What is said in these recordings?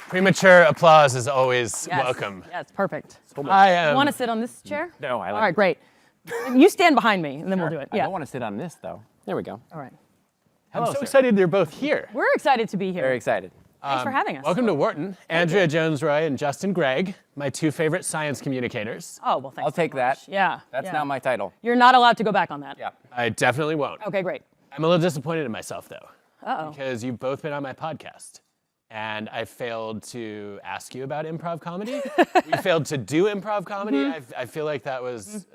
Premature applause is always welcome. Yes, perfect. I You want to sit on this chair? No, I like All right, great. You stand behind me, and then we'll do it. I Yeah. don't want to sit on this, though. There we go. All right. I'm Hello, so sir. excited you're both here. We're excited to be here. Very excited. Thanks for having us. Welcome to Wharton. Andrea Jones-Rooy and Justin Gregg, my two favorite science communicators. Oh, well, thanks. I'll take so much. that. Yeah. That's yeah. now my title. You're not allowed to go back on that. Yeah. I definitely won't. Okay, great. I'm a little disappointed in myself, though. Uh-oh. Because you've both been on my podcast. And I failed to ask you about improv comedy. We failed to do improv comedy. I feel like that was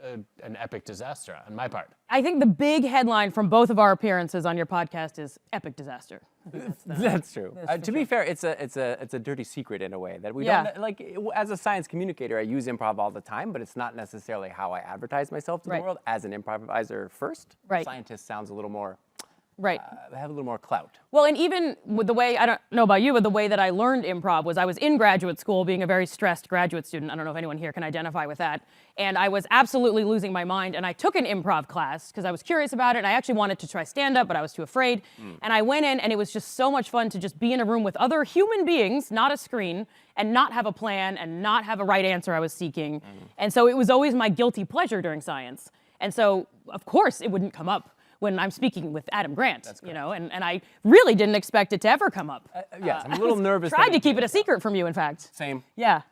an epic disaster on my part. I think the big headline from both of our appearances on your podcast is epic disaster. I think That's true. for To be fair, it's a dirty secret in a way that we Yeah. don't like. As a science communicator, I use improv all the time, but it's not necessarily how I advertise myself to Right. the world as an improviser first. Right. Scientist sounds a little more. Right. They have a little more clout. Well, and even with the way, I don't know about you, but the way that I learned improv was I was in graduate school being a very stressed graduate student. I don't know if anyone here can identify with that. And I was absolutely losing my mind. And I took an improv class because I was curious about it. And I actually wanted to try stand-up, but I was too afraid. And I went in, and it was just so much fun to just be in a room with other human beings, not a screen, and not have a plan and not have a right answer I was seeking. And so it was always my guilty pleasure during science. And so, of course, it wouldn't come up when I'm speaking with Adam Grant, you know, and I really didn't expect it to ever come up. Yes, I'm a little nervous. Tried to keep it a secret from you, in fact. Same. Yeah,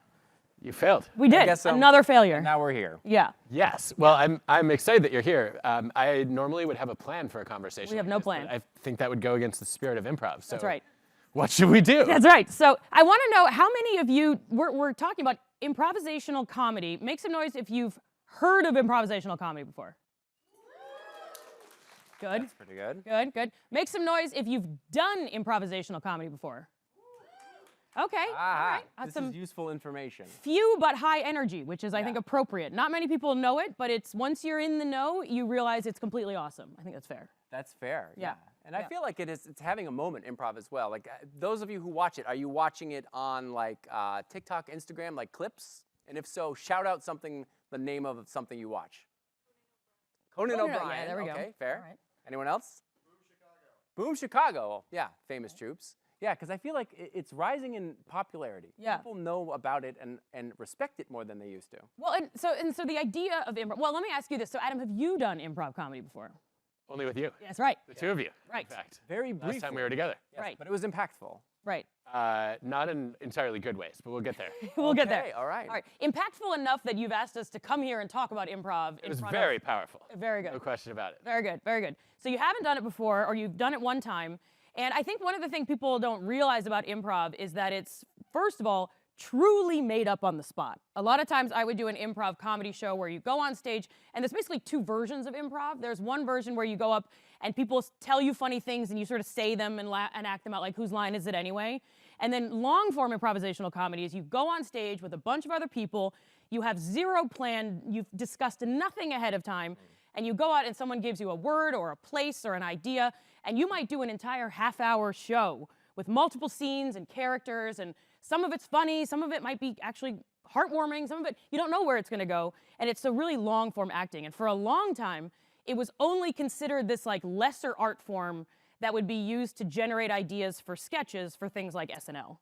You failed. we did. guess so. Another failure. Now we're here. Yeah, Yes. Well, I'm excited that you're here. I normally would have a plan for a conversation. We have like no this, but plan. I think that would go against the spirit of improv. So that's right. What should we do? That's right. So I want to know how many of you, we're talking about improvisational comedy. Make some noise if you've heard of improvisational comedy before. Good. That's pretty good. Good, good. Make some noise if you've done improvisational comedy before. Okay, all right. This is useful information. Few but high energy, which is, I think, appropriate. Not many people know it, but it's once you're in the know, you realize it's completely awesome. I think that's fair. That's fair. Yeah. And I feel like it's having a moment, improv as well. Like those of you who watch it, are you watching it on like TikTok, Instagram, like clips? And if so, shout out something, the name of something you watch. Conan O'Brien. Yeah, there we go. Okay, fair. All right. Anyone else? Boom Chicago. Yeah, famous troops. Yeah, because I feel like it's rising in popularity. Yeah. People know about it and respect it more than they used to. Well, and so the idea of improv. Well, let me ask you this. So, Adam, have you done improv comedy before? Only with you. That's right. The two of you. Right. In fact. Very briefly. Last time we were together. Yes, Right. But it was impactful. Right. Not in entirely good ways, but we'll get there. We'll get Okay, there. all right. All right. Impactful enough that you've asked us to come here and talk about improv. It was very powerful. Very good. No question about it. Very good, very good. So you haven't done it before, or you've done it one time. And I think one of the things people don't realize about improv is that it's, first of all, truly made up on the spot. A lot of times I would do an improv comedy show where you go on stage, and there's basically two versions of improv. There's one version where you go up and people tell you funny things and you sort of say them and act them out, like whose line is it anyway? And then long form improvisational comedy is you go on stage with a bunch of other people, you have zero plan, you've discussed nothing ahead of time, and you go out and someone gives you a word or a place or an idea, and you might do an entire half-hour show with multiple scenes and characters, and some of it's funny, some of it might be actually heartwarming, some of it, you don't know where it's gonna go, and it's a really long-form acting. And for a long time, it was only considered this like lesser art form that would be used to generate ideas for sketches for things like SNL.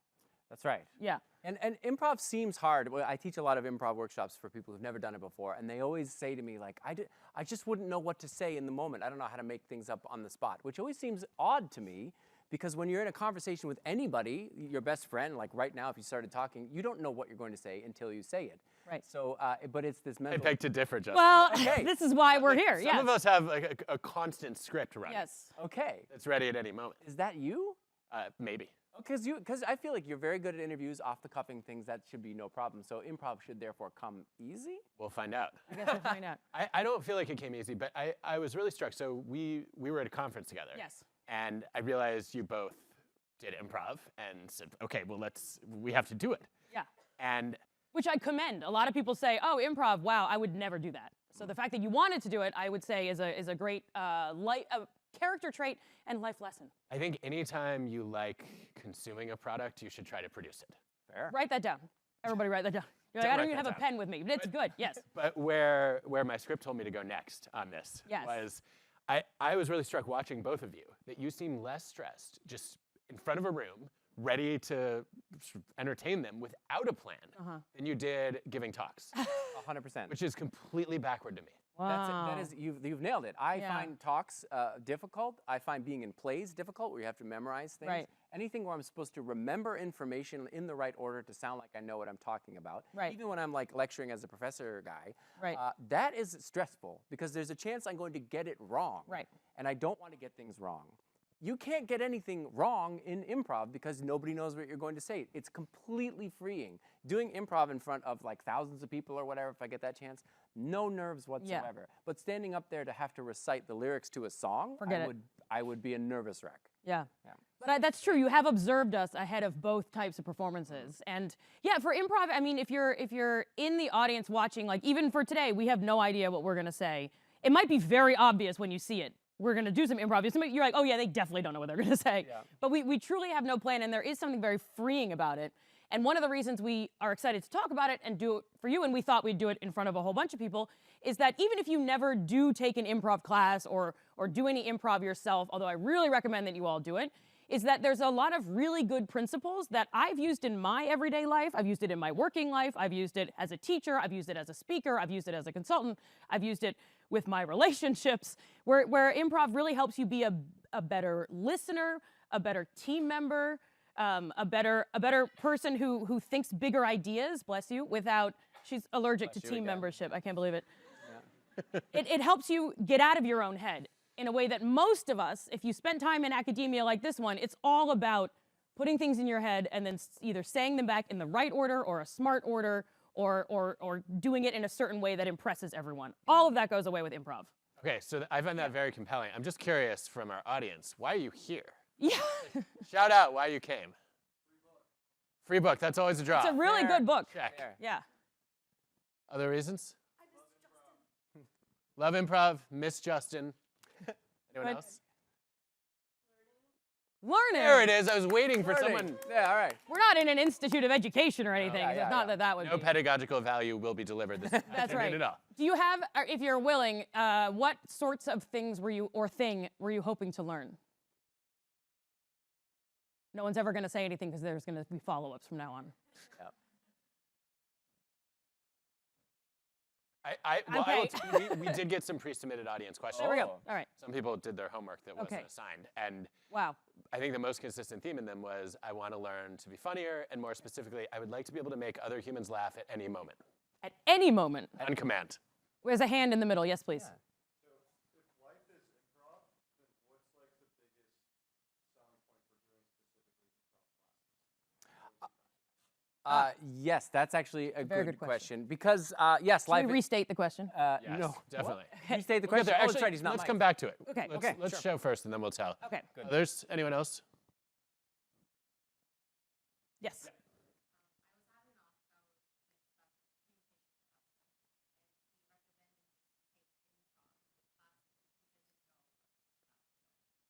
That's right. Yeah. And improv seems hard. Well, I teach a lot of improv workshops for people who've never done it before, and they always say to me, like, I just wouldn't know what to say in the moment. I don't know how to make things up on the spot, which always seems odd to me, because when you're in a conversation with anybody, your best friend, like right now, if you started talking, you don't know what you're going to say until you say it. Right. So, but it's this I mental. beg to differ, Justin. Well, Okay. this is why we're here, Some of us have like a constant script running. Yes. Okay. That's ready at any moment. Is that you? Maybe. Because I feel like you're very good at interviews, off-the-cuffing things. That should be no problem. So improv should therefore come easy. We'll find out. I guess we'll find out. I don't feel like it came easy, but I was really struck. So we were at a conference together. Yes. And I realized you both did improv and said, okay, well, we have to do it. Yeah. And Which I commend. A lot of people say, oh, improv, wow, I would never do that. So the fact that you wanted to do it, I would say, is a great character trait and life lesson. I think anytime you like consuming a product, you should try to produce it. Fair. Write that down. Everybody write that down. You're like, I don't even have a pen with me, but it's good, yes. But where my script told me to go next on this Yes. was, I was really struck watching both of you, that you seem less stressed, just in front of a room, ready to sort of entertain them without a plan than you did giving talks, 100%. which is completely backward to me. Wow. That is, you've nailed it. I find talks difficult. I find being in plays difficult, where you have to memorize things. Right. Anything where I'm supposed to remember information in the right order to sound like I know what I'm talking about. Right. Even when I'm like lecturing as a professor guy, Right. that is stressful because there's a chance I'm going to get it wrong. Right. And I don't want to get things wrong. You can't get anything wrong in improv because nobody knows what you're going to say. It's completely freeing. Doing improv in front of like thousands of people or whatever, if I get that chance, no nerves whatsoever. But standing up there to have to recite the lyrics to a song, I would be a nervous wreck. Yeah. But that's true. You have observed us ahead of both types of performances. And yeah, for improv, I mean, if you're in the audience watching, like even for today, we have no idea what we're going to say. It might be very obvious when you see it. We're going to do some improv. You're like, oh yeah, they definitely don't know what they're going to say. Yeah. But we truly have no plan, and there is something very freeing about it. And one of the reasons we are excited to talk about it and do it for you, and we thought we'd do it in front of a whole bunch of people, is that even if you never do take an improv class or do any improv yourself, although I really recommend that you all do it, is that there's a lot of really good principles that I've used in my everyday life. I've used it in my working life. I've used it as a teacher. I've used it as a speaker. I've used it as a consultant. I've used it with my relationships, where improv really helps you be a better listener, a better team member, a better person who thinks bigger ideas, bless you, without, she's allergic to team membership. I can't believe it. Yeah. It helps you get out of your own head in a way that most of us, if you spend time in academia like this one, it's all about putting things in your head and then either saying them back in the right order or a smart order or doing it in a certain way that impresses everyone. All of that goes away with improv. Okay, so I find that very compelling. I'm just curious from our audience, why are you here? Yeah. Shout out why you came. Free book, that's always a draw. It's a really good book. Check. Yeah. Other reasons? Love improv, miss Justin. Anyone else? Learning. There it is. I was waiting for someone. Yeah, all right. We're not in an institute of education or anything. It's not that would No be. pedagogical value will be delivered this That's right. at all. Do you have, or if you're willing, what sorts of things were you hoping to learn? No one's ever going to say anything because there's going to be follow-ups from now on. Yep. We did get some pre-submitted audience questions. There we go. All right. Some people did their homework that wasn't assigned. And wow. I think the most consistent theme in them was, I want to learn to be funnier, and more specifically, I would like to be able to make other humans laugh at any moment. At any moment. On command. There's a hand in the middle. Yes, please. So if life is improv, then what's like the biggest selling point for doing specifically improv classes? Yes, that's actually a very good good question. Because, yes, Should life we restate the question? Yes, no. definitely. Restate the We'll get question. there. Oh, Actually, that's right, he's not let's mine. come back to it. Okay, Let's show first, and then we'll tell. Okay. Good. Others? Anyone else? Yes.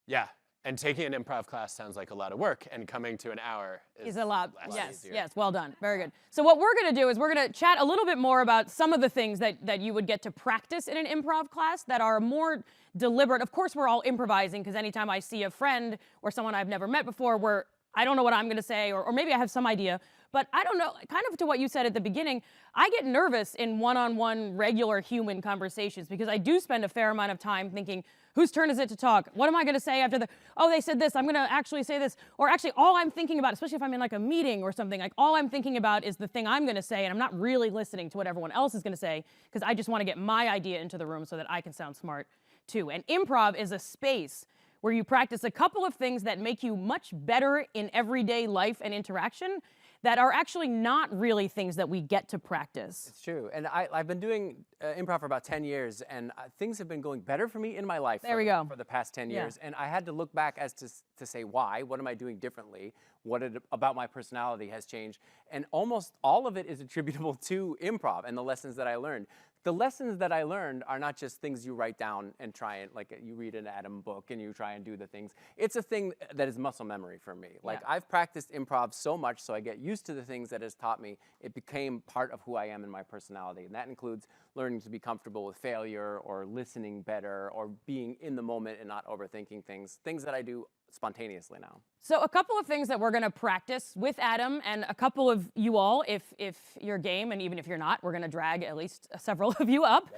Yeah, and taking an improv class sounds like a lot of work, and coming to an hour is a lot. less easier. Yes, well done. Very good. So what we're going to do is we're going to chat a little bit more about some of the things that you would get to practice in an improv class that are more deliberate. Of course, we're all improvising because anytime I see a friend or someone I've never met before where I don't know what I'm going to say, or maybe I have some idea, but I don't know, kind of to what you said at the beginning, I get nervous in one-on-one regular human conversations because I do spend a fair amount of time thinking, whose turn is it to talk? What am I going to say after oh, they said this, I'm going to actually say this. Or actually, all I'm thinking about, especially if I'm in like a meeting or something, like all I'm thinking about is the thing I'm going to say, and I'm not really listening to what everyone else is going to say because I just want to get my idea into the room so that I can sound smart too. And improv is a space where you practice a couple of things that make you much better in everyday life and interaction that are actually not really things that we get to practice. It's true. And I've been doing improv for about 10 years, and things have been going better for me in my life for the past 10 years. And I had to look back as to say why. What am I doing differently? What about my personality has changed? And almost all of it is attributable to improv and the lessons that I learned. The lessons that I learned are not just things you write down and try and, like, you read an Adam book and you try and do the things. It's a thing that is muscle memory for me. Like, I've practiced improv so much so I get used to the things that it's taught me. It became part of who I am in my personality. And that includes learning to be comfortable with failure or listening better or being in the moment and not overthinking things. Things that I do spontaneously now. So a couple of things that we're going to practice with Adam and a couple of you all, if you're game, and even if you're not, we're going to drag at least several of you up.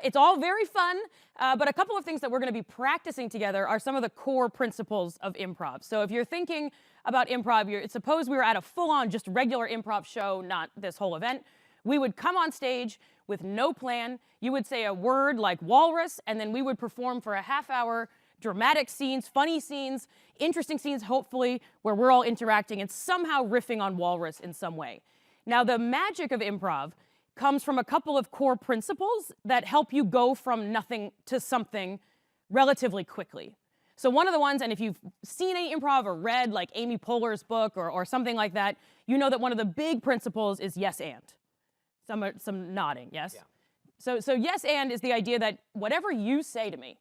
It's all very fun, but a couple of things that we're going to be practicing together are some of the core principles of improv. So if you're thinking about improv, suppose we were at a full-on just regular improv show, not this whole event. We would come on stage with no plan. You would say a word like walrus, and then we would perform for a half hour dramatic scenes, funny scenes, interesting scenes, hopefully, where we're all interacting and somehow riffing on walrus in some way. Now, the magic of improv comes from a couple of core principles that help you go from nothing to something relatively quickly. So one of the ones, and if you've seen any improv or read like Amy Poehler's book or something like that, you know that one of the big principles is yes and. Some nodding, yes? Yeah. So yes and is the idea that whatever you say to me,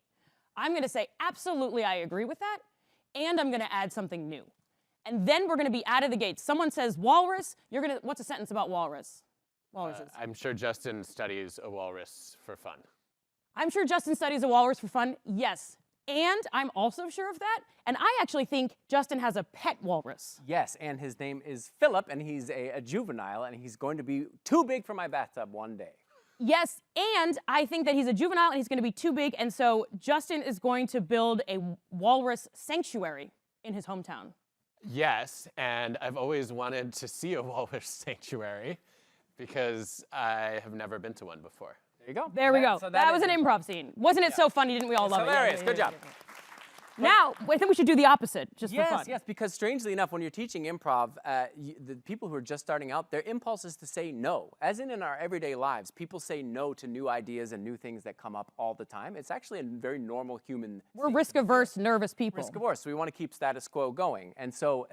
I'm going to say, absolutely, I agree with that, and I'm going to add something new. And then we're going to be out of the gate. Someone says walrus, you're going to, what's a sentence about walrus? Walruses. I'm sure Justin studies a walrus for fun. I'm sure Justin studies a walrus for fun, yes. And I'm also sure of that. And I actually think Justin has a pet walrus. Yes, and his name is Philip, and he's a juvenile, and he's going to be too big for my bathtub one day. Yes, and I think that he's a juvenile and he's going to be too big, and so Justin is going to build a walrus sanctuary in his hometown. Yes, and I've always wanted to see a walrus sanctuary because I have never been to one before. There you go. There we go. So that was an improv scene. Wasn't it so funny? Didn't we all love it? Hilarious. Good job. Now, I think we should do the opposite, just for fun. Yes, because strangely enough, when you're teaching improv, the people who are just starting out, their impulse is to say no. As in our everyday lives, people say no to new ideas and new things that come up all the time. It's actually a very normal human We're risk-averse, nervous people. Risk-averse, so we want to keep status quo going. And so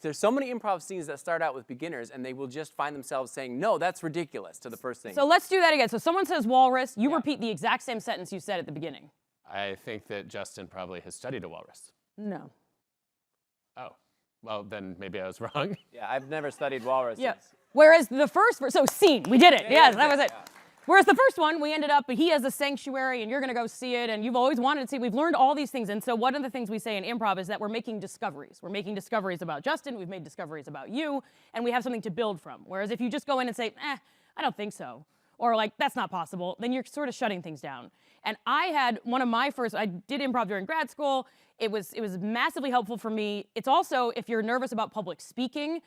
there's so many improv scenes that start out with beginners, and they will just find themselves saying, no, that's ridiculous, to the first thing. So let's do that again. So someone says walrus, you repeat the exact same sentence you said at the beginning. I think that Justin probably has studied a walrus. No. Oh, well, then maybe I was wrong. Yeah, I've never studied walruses. Yeah. Whereas the first, so scene, we did it. Yes, that was it. Yeah. Whereas the first one, we ended up, he has a sanctuary and you're going to go see it and you've always wanted to see it. We've learned all these things. And so one of the things we say in improv is that we're making discoveries. We're making discoveries about Justin. We've made discoveries about you. And we have something to build from. Whereas if you just go in and say, I don't think so, or like, that's not possible, then you're sort of shutting things down. And I had one of my first, I did improv during grad school. It was massively helpful for me. It's also, if you're nervous about public speaking,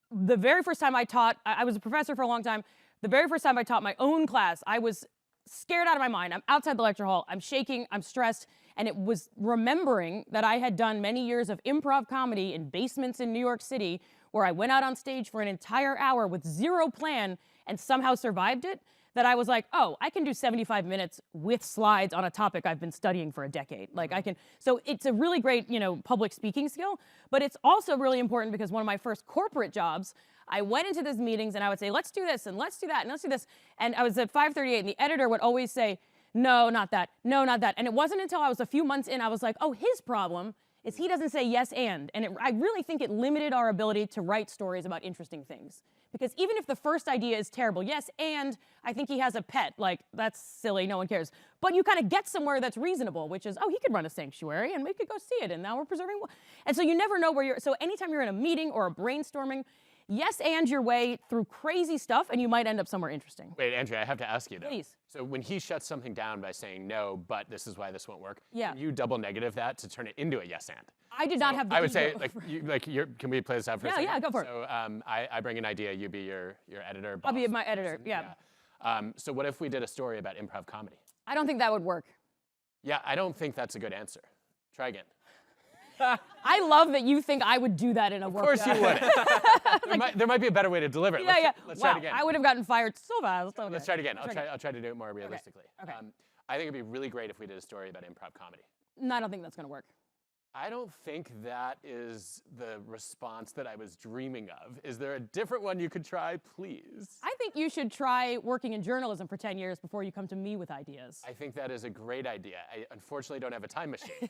the very first time I taught, I was a professor for a long time. The very first time I taught my own class, I was scared out of my mind. I'm outside the lecture hall, I'm shaking, I'm stressed, and it was remembering that I had done many years of improv comedy in basements in New York City, where I went out on stage for an entire hour with zero plan and somehow survived it, that I was like, oh, I can do 75 minutes with slides on a topic I've been studying for a decade. Like I can, so it's a really great, public speaking skill, but it's also really important because one of my first corporate jobs, I went into these meetings and I would say, let's do this and let's do that and let's do this. And I was at 5:38 and the editor would always say, no, not that, no, not that. And it wasn't until I was a few months in, I was like, oh, his problem is he doesn't say yes and. And I really think it limited our ability to write stories about interesting things. Because even if the first idea is terrible, yes, and I think he has a pet, like, that's silly, no one cares. But you kind of get somewhere that's reasonable, which is, oh, he could run a sanctuary and we could go see it, and now we're preserving. And so you never know where you're, so anytime you're in a meeting or a brainstorming, yes, and your way through crazy stuff, and you might end up somewhere interesting. Wait, Andrea, I have to ask you though. Please. So when he shuts something down by saying no, but this is why this won't work, Yeah. can you double negative that to turn it into a yes and? I did not have the I would ego. say, can we play this out for a second? Yeah, go for it. So I bring an idea, you be your editor, boss. I'll be my editor, yeah. So what if we did a story about improv comedy? I don't think that would work. Yeah, I don't think that's a good answer. Try again. I love that you think I would do that in a workshop. Of course you would. there might be a better way to deliver it. Let's try it again. I would have gotten fired so fast. Okay. Let's try it again. I'll try to do it more realistically. Okay. I think it'd be really great if we did a story about improv comedy. No, I don't think that's going to work. I don't think that is the response that I was dreaming of. Is there a different one you could try, please? I think you should try working in journalism for 10 years before you come to me with ideas. I think that is a great idea. I unfortunately don't have a time machine.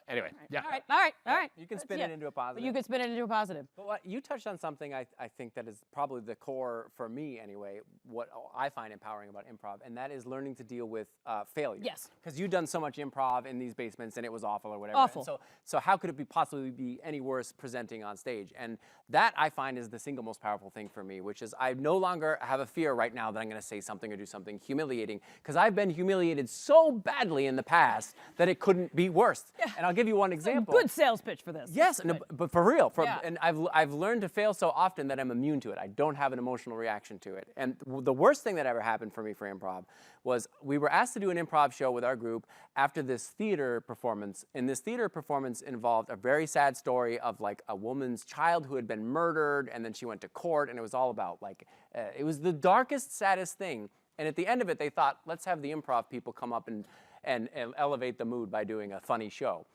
Anyway, yeah. All right. You can spin it into a positive. You could spin it into a positive. But you touched on something I think that is probably the core, for me anyway, what I find empowering about improv, and that is learning to deal with failure. Yes. Because you've done so much improv in these basements and it was awful or whatever. Awful. So how could it possibly be any worse presenting on stage? And that I find is the single most powerful thing for me, which is I no longer have a fear right now that I'm going to say something or do something humiliating, because I've been humiliated so badly in the past that it couldn't be worse. Yeah. And I'll give you one example. Good sales pitch for this. Yes, no, but for real. Yeah. And I've learned to fail so often that I'm immune to it. I don't have an emotional reaction to it. And the worst thing that ever happened for me for improv was we were asked to do an improv show with our group after this theater performance. And this theater performance involved a very sad story of like a woman's child who had been murdered, and then she went to court, and it was all about like, it was the darkest, saddest thing. And at the end of it, they thought, let's have the improv people come up and elevate the mood by doing a funny show.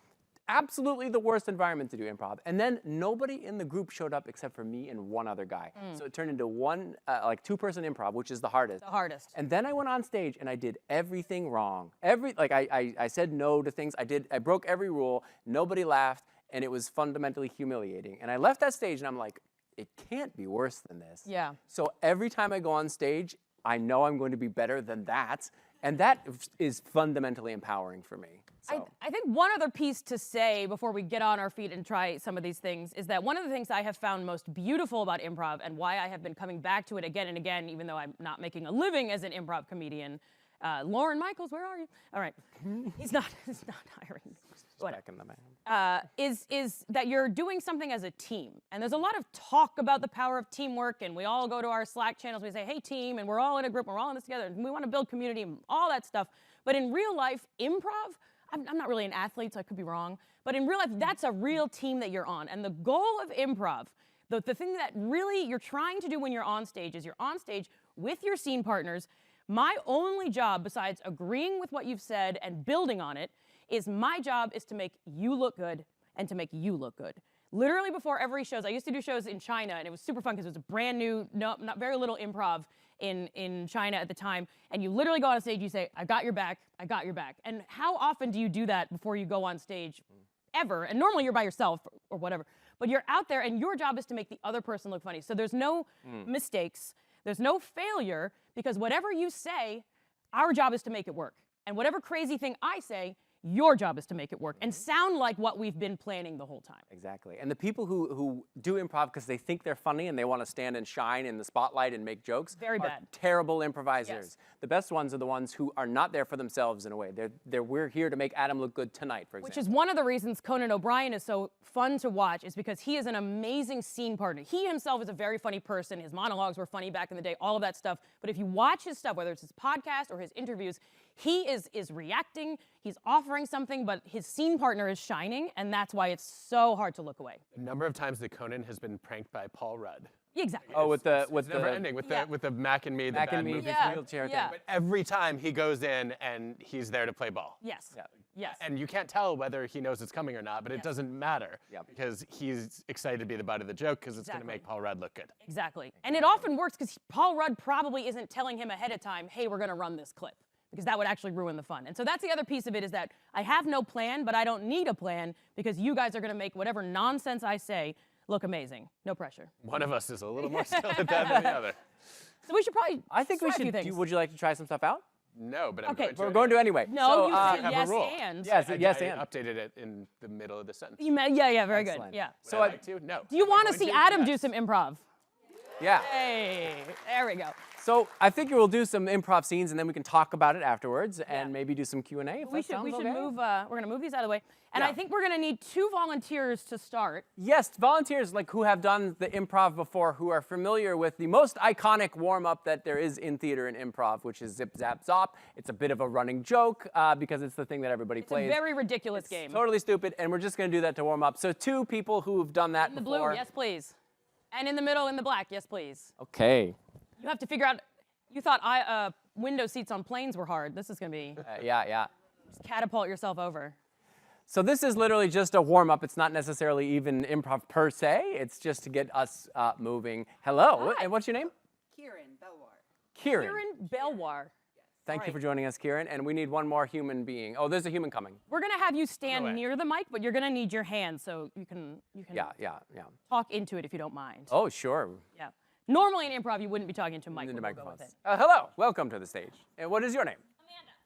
Absolutely the worst environment to do improv. And then nobody in the group showed up except for me and one other guy. So it turned into one, like two-person improv, which is the hardest. The hardest. And then I went on stage and I did everything wrong. I said no to things. I broke every rule. Nobody laughed, and it was fundamentally humiliating. And I left that stage and I'm like, it can't be worse than this. Yeah. So every time I go on stage, I know I'm going to be better than that. And that is fundamentally empowering for me. So. I think one other piece to say before we get on our feet and try some of these things is that one of the things I have found most beautiful about improv, and why I have been coming back to it again and again, even though I'm not making a living as an improv comedian. Lauren Michaels, where are you? All right. He's not hiring me. Back in the man. Is that you're doing something as a team. And there's a lot of talk about the power of teamwork, and we all go to our Slack channels, we say, hey team, and we're all in a group, and we're all in this together, and we want to build community and all that stuff. But in real life, improv, I'm not really an athlete, so I could be wrong, but in real life, that's a real team that you're on. And the goal of improv, the thing that really you're trying to do when you're on stage is you're on stage with your scene partners. My only job, besides agreeing with what you've said and building on it, is my job is to make you look good and to make you look good. Literally before every shows, I used to do shows in China, and it was super fun because it was a brand new, not very little improv in China at the time, and you literally go on stage, you say, I got your back, I got your back. And how often do you do that before you go on stage? Ever. And normally you're by yourself or whatever, but you're out there and your job is to make the other person look funny. So there's no mistakes, there's no failure, because whatever you say, our job is to make it work. And whatever crazy thing I say, your job is to make it work and sound like what we've been planning the whole time. Exactly. And the people who do improv because they think they're funny and they want to stand and shine in the spotlight and make jokes Very are bad. terrible improvisers. Yes. The best ones are the ones who are not there for themselves in a way. We're here to make Adam look good tonight, for example. Which is one of the reasons Conan O'Brien is so fun to watch, is because he is an amazing scene partner. He himself is a very funny person. His monologues were funny back in the day, all of that stuff. But if you watch his stuff, whether it's his podcast or his interviews, he is reacting, he's offering something, but his scene partner is shining, and that's why it's so hard to look away. The number of times that Conan has been pranked by Paul Rudd. Exactly. Oh, with the Never ending with the Mac and Me, the Mac bad and Me, movie. Yeah. wheelchair Yeah. thing. But every time he goes in and he's there to play ball. Yes. Yeah. Yes. And you can't tell whether he knows it's coming or not, but it Yes. doesn't matter Yep. because he's excited to be the butt of the joke because it's going to Exactly. make Paul Rudd look good. Exactly. And it often works because Paul Rudd probably isn't telling him ahead of time, hey, we're going to run this clip, because that would actually ruin the fun. And so that's the other piece of it, is that I have no plan, but I don't need a plan because you guys are going to make whatever nonsense I say look amazing. No pressure. One of us is a little more skilled at that than the other. So we should probably I think we try a few should. things. Would you like to try some stuff out? No, but I'm Okay. going to. We're going to anyway. No, So, you have said a yes rule. and. Yes, yes, I and. updated it in the middle of the sentence. Yeah, very Excellent. good. Yeah. Would So I I- like to? No. Do you Am I want to going see Adam do Yes. some improv? Yeah. Hey, there we go. So I figure we'll do some improv scenes and then we can talk about it afterwards and maybe do some Q&A. If We that should sounds okay. move. We're gonna move these out of the way, and I Yeah. think we're gonna need 2 volunteers to start. Yes, volunteers like who have done the improv before, who are familiar with the most iconic warm-up that there is in theater and improv, which is Zip Zap Zop. It's a bit of a running joke because it's the thing that everybody It's plays. a very ridiculous game. Totally stupid, and we're just going to do that to warm up. So 2 people who've done that In the before. blue, yes please, and in the middle, in the black, yes please. Okay. You have to figure out. You thought window seats on planes were hard. This is gonna be Yeah. just catapult yourself over. So this is literally just a warm-up. It's not necessarily even improv per se. It's just to get us moving. Hello, Hi. and what's your name? Kieran Belwar. Kieran. Kieran Belwar. Thank you Right. for joining us, Kieran. And we need one more human being. Oh, there's a human coming. We're gonna have you stand way. near the mic, but you're gonna need your hands so you can Yeah. talk into it if you don't mind. Oh, sure. Yeah. Normally in improv you wouldn't be talking to a mic. Into but we'll go with microphones. it. Hello, welcome to the stage. And what is your name?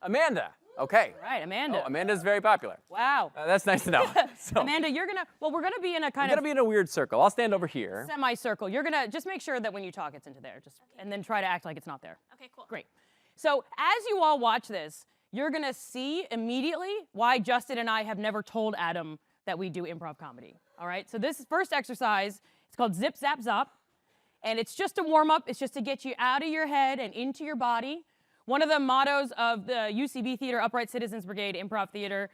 Amanda. Amanda. Okay. All right, Amanda. Oh, Amanda's very popular. Wow. That's nice to know. So, Amanda, you're gonna, well, we're gonna be in a I'm kind gonna of be in a weird circle. I'll stand over here. semicircle. You're gonna just make sure that when you talk, it's into there, and then try to act like it's not there. Okay, cool. Great. So as you all watch this, you're gonna see immediately why Justin and I have never told Adam that we do improv comedy. All right. So this first exercise, it's called Zip Zap Zop, and it's just a warm up. It's just to get you out of your head and into your body. One of the mottos of the UCB Theater, Upright Citizens Brigade Improv Theater,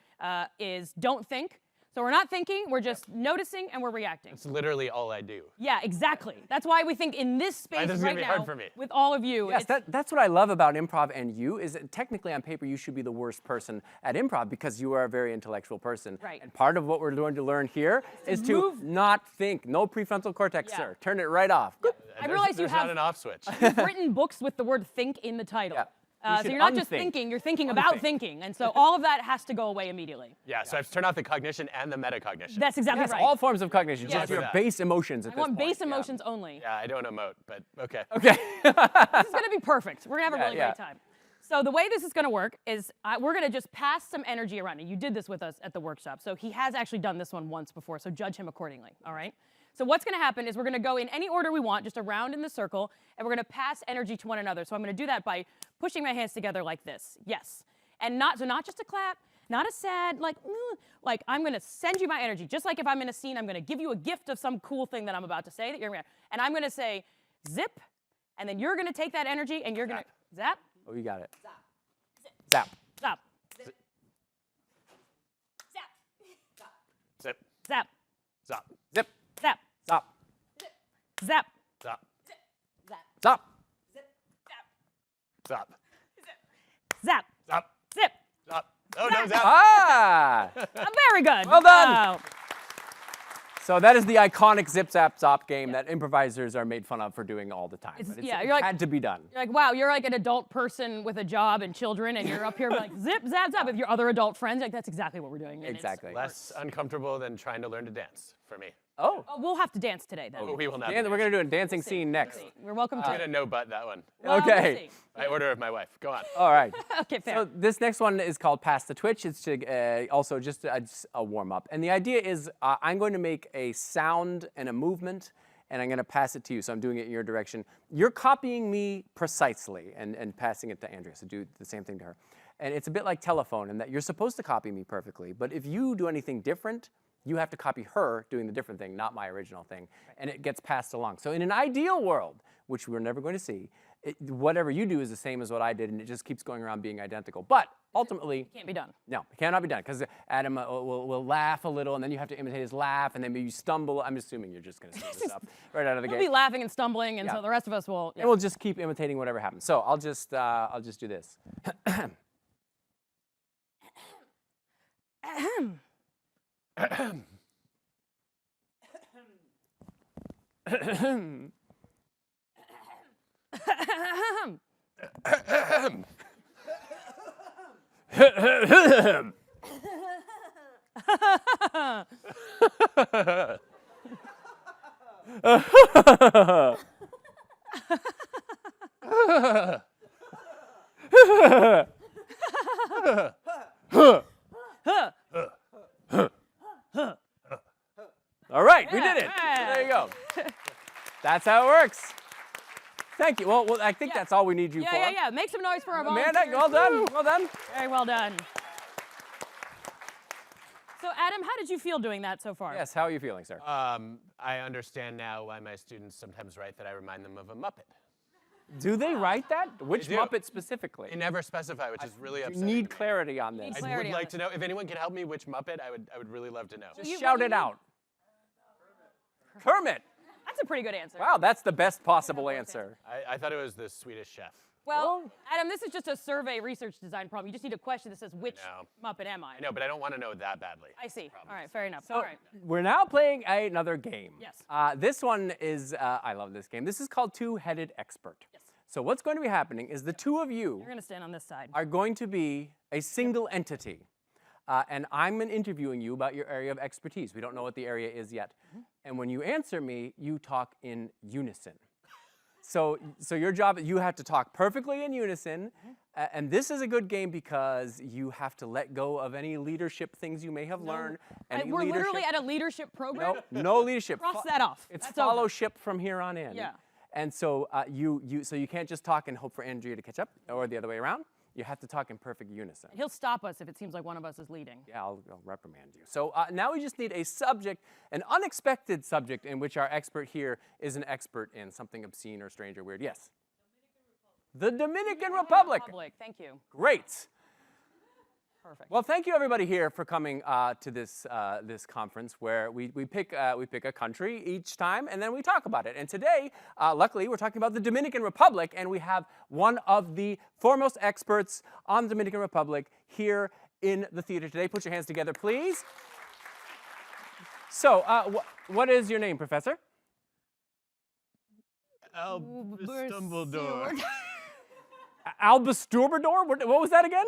is don't think. So we're not thinking, we're just noticing and we're reacting. It's literally all I do. Yeah, exactly. That's why we think in this space This is right gonna be now, hard for me. with all of you, Yes, it's- that's what I love about improv and you, is that technically on paper you should be the worst person at improv because you are a very intellectual person. Right. And part of what we're going to learn here is to move- not think. No prefrontal cortex, Yeah. sir. Turn it right off. I There's- realize you there's have not an off switch. you've written books with the word think in the title. Yeah. You So should you're not just unthink. thinking, you're thinking about Unthink. thinking. And so all of that has to go away immediately. Yeah, so I have to turn off the cognition and the metacognition. That's exactly Yes, right. all forms of cognition, Yes. just your Yeah. base emotions at I this want point. base Yeah. emotions only. Yeah, I don't emote, but okay. Okay. This is going to be perfect. We're going to have a Yeah, really yeah. great time. So the way this is going to work is we're going to just pass some energy around. And you did this with us at the workshop. So he has actually done this one once before. So judge him accordingly. All right? So what's going to happen is we're going to go in any order we want, just around in the circle, and we're going to pass energy to one another. So I'm going to do that by pushing my hands together like this. Yes. And not just a clap, not a sad, like I'm going to send you my energy. Just like if I'm in a scene, I'm going to give you a gift of some cool thing that I'm about to say that you're going to, and I'm going to say zip, and then you're going to take that energy and you're going to zap. Oh, you got it. Zap. Zap. Zap. Zip, Zap. zap, Zip. Zap. Zap. Zap. zap, Zap. zap, Zap. zap, Zip. zap. Oh, no, zap. Ah! Very good. Well done. Wow. So that is the iconic Zip Zap Zop game that improvisers are made fun of for doing all the time. It's- But yeah, it you're like- had to be done. You're like, wow, you're like an adult person with a job and children, and you're up here like zip, zap, zap with your other adult friends. Like, that's exactly what we're doing. and it's- Exactly. Less uncomfortable than trying to learn to dance for me. Oh. Oh, we'll have to dance today then. But we will not. And we're going to do a dancing scene next. We're welcome I'm to. gonna no butt that one. Well, we'll Okay. see. By order of my wife. Go on. All right. Okay, fair. So this next one is called Pass the Twitch. It's to, also just a warm-up. And the idea is I'm going to make a sound and a movement, and I'm going to pass it to you. So I'm doing it in your direction. You're copying me precisely and passing it to Andrea. So do the same thing to her. And it's a bit like telephone in that you're supposed to copy me perfectly. But if you do anything different, you have to copy her doing the different thing, not my original thing. And it gets passed along. So in an ideal world, which we're never going to see, whatever you do is the same as what I did, and it just keeps going around being identical. But ultimately, Can't be done. no, it cannot be done, because Adam will laugh a little, and then you have to imitate his laugh, and then maybe you stumble. I'm assuming you're just going to screw this up right out of the We'll gate. be laughing and stumbling, and Yeah. so the rest of us will. Yeah. And we'll just keep imitating whatever happens. So I'll just do this. All right, we did it. Yeah. There you go. That's how it works. Thank you. Well, I think that's all we need you for. Yeah. Make some noise for our Amanda, volunteers. well done. Well done. Very well done. So, Adam, how did you feel doing that so far? Yes, how are you feeling, sir? I understand now why my students sometimes write that I remind them of a Muppet. Do they write that? Which They do. Muppet specifically? They never specify, which is really You upsetting. need to me. clarity on this. I clarity would on like this. to know if anyone can help me. Which Muppet? I would really love to know. Just shout it out. Kermit. That's a pretty good answer. Wow, that's the best possible answer. I thought it was the Swedish Chef. Well, Adam, this is just a survey research design problem. You just need a question that says, which know. Muppet am I? I know, but I don't want to know that badly. I see. All right, fair enough. So All right. we're now playing another game. Yes. This one is, I love this game. This is called Two-Headed Expert. Yes. So what's going to be happening is the two of you You're going to stand on this side. are going to be a single entity. And I'm interviewing you about your area of expertise. We don't know what the area is yet. And when you answer me, you talk in unison. So your job, you have to talk perfectly in unison, and this is a good game because you have to let go of any leadership things you may have learned. Any We're leadership- literally at a leadership program. No leadership. Cross that off. It's That's over. fellowship from here on in. Yeah. And so you can't just talk and hope for Andrea to catch up, or the other way around. You have to talk in perfect unison. He'll stop us if it seems like one of us is leading. Yeah, I'll reprimand you. So now we just need a subject, an unexpected subject in which our expert here is an expert in something obscene or strange or weird. Yes? The Dominican Republic. Thank you. Great. Perfect. Well, thank you everybody here for coming to this conference where we pick a country each time and then we talk about it. And today, luckily, we're talking about the Dominican Republic, and we have one of the foremost experts on the Dominican Republic here in the theater today. Put your hands together, please. So, what is your name, Professor? Dumbledore. Albus Dumbledore? What was that again?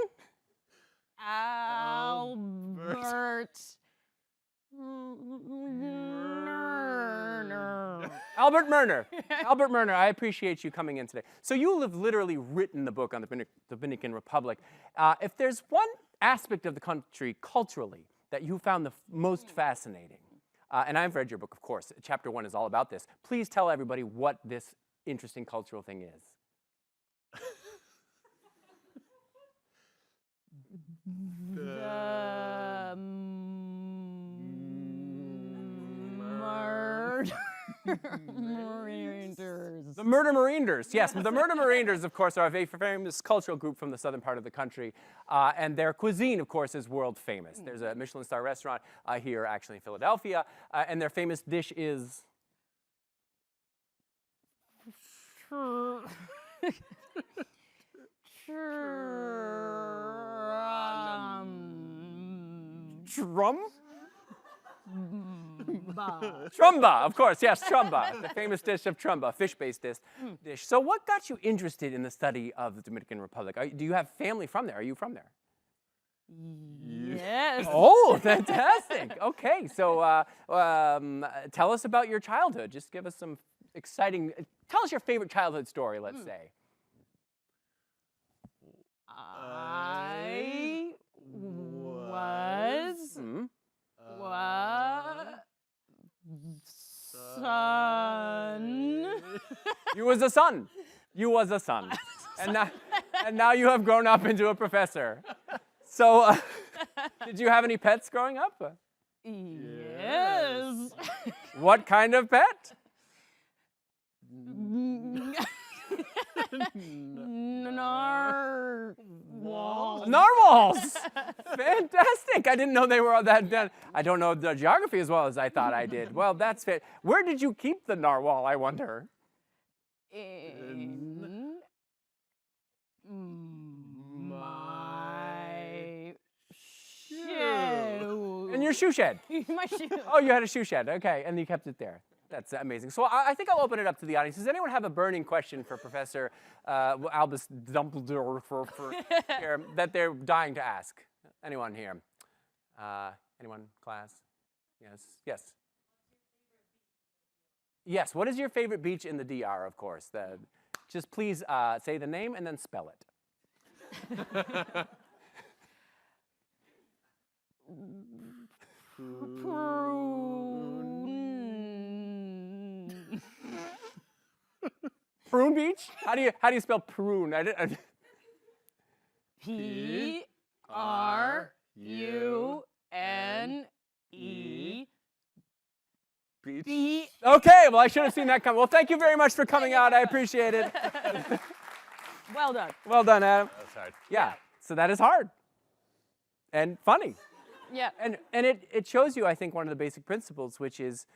Albert Murner. Albert Murner. Albert Murner, I appreciate you coming in today. So you have literally written the book on the Dominican Republic. If there's one aspect of the country culturally that you found the most fascinating, and I've read your book, of course. Chapter 1 is all about this. Please tell everybody what this interesting cultural thing is. The Murderers. The Murder Marinders, yes. The Murder Marinders, of course, are a very famous cultural group from the southern part of the country. And their cuisine, of course, is world famous. There's a Michelin star restaurant here, actually, in Philadelphia. And their famous dish is... Drum? Trumba, of course, yes, trumba, the famous dish of trumba, fish-based dish. So what got you interested in the study of the Dominican Republic? Do you have family from there? Are you from there? Yes. Oh, fantastic. Okay, so tell us about your childhood. Just give us some exciting, tell us your favorite childhood story, let's say. I was son. You was a son. You was a son. And now you have grown up into a professor. So did you have any pets growing up? Yes. What kind of pet? Narwhals. Narwhals! Fantastic. I didn't know they were all that. I don't know the geography as well as I thought I did. Well, that's fit. Where did you keep the narwhal, I wonder? In my shoe. In your shoe shed. My shoe. Oh, you had a shoe shed. Okay, and you kept it there. That's amazing. So I think I'll open it up to the audience. Does anyone have a burning question for Professor Albus Dumbledore here that they're dying to ask? Anyone here? Anyone? Class? Yes. Yes. Yes. What is your favorite beach in the DR? Of course. Just please say the name and then spell it. Prune Beach? How do you spell prune? Prune. Beach. Okay, well, I should have seen that come. Well, thank you very much for coming out. I appreciate it. Well done. Well done, Adam. That's hard. Yeah, so that is hard and funny. Yeah. And it shows you, I think, one of the basic principles, which is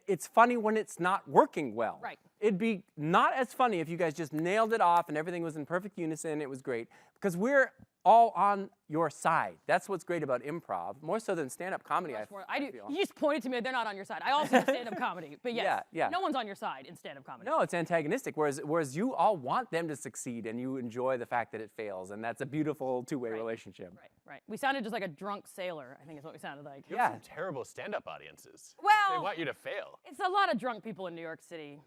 it's funny when it's not working well. Right. It'd be not as funny if you guys just nailed it off and everything was in perfect unison. It was great. Because we're all on your side. That's what's great about improv, more so than stand-up comedy. I do. You just pointed to me. They're not on your side. I also do stand-up comedy, but yes, Yeah. no one's on your side in stand-up comedy. No, it's antagonistic, whereas you all want them to succeed and you enjoy the fact that it fails, and that's a beautiful two-way relationship. Right. We sounded just like a drunk sailor, I think is what we sounded like. Yeah. Terrible stand-up audiences. Well, They want you to fail. it's a lot of drunk people in New York City.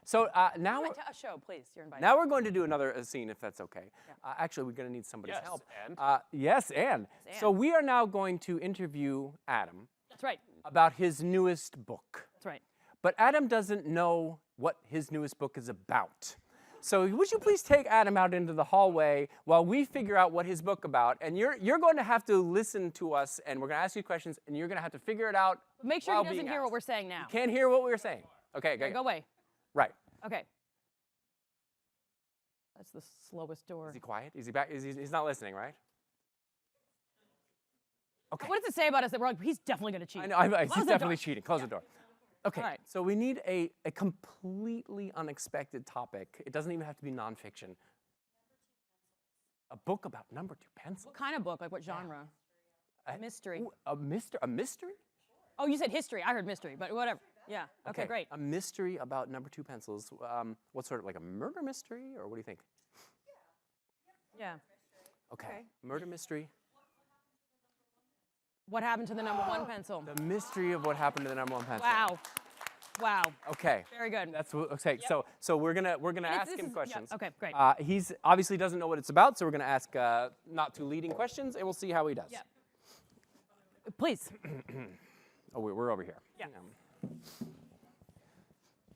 So now, Come to a show, please. You're invited. now we're going to do another scene, if that's okay. Actually, we're going to need somebody's Yes, help. and? Yes, and. Yes, So and. we are now going to interview Adam That's right. about his newest book. That's right. But Adam doesn't know what his newest book is about. So would you please take Adam out into the hallway while we figure out what his book about? And you're going to have to listen to us, and we're going to ask you questions, and you're going to have to figure it out. But make sure while he doesn't being hear what asked. we're saying now. Can't hear what we're saying. Okay, Go away. Right. Okay. That's the slowest door. Is he quiet? Is he back? He's not listening, right? Okay. What does it say about us that we're like, he's definitely going to cheat? I know. He's Close the definitely door. cheating. Close the door. Okay. All right. So we need a completely unexpected topic. It doesn't even have to be nonfiction. A book about number 2 pencils. What kind of book? Like what genre? Mystery. Ooh, a mystery? Oh, you said history. I heard mystery, but whatever. Yeah. Okay, great. A mystery about number 2 pencils. What sort of, like a murder mystery, or what do you think? Yeah. Okay. Murder mystery. What happened to the number 1 pencil? The mystery of what happened to the number 1 pencil. Wow. Wow. Okay. Very good. That's okay. So we're gonna ask This him is- questions. yeah, okay, great. He's obviously doesn't know what it's about, so we're gonna ask not too leading questions, and we'll see how he does. Yeah. Please. Oh, we're over here. Yeah.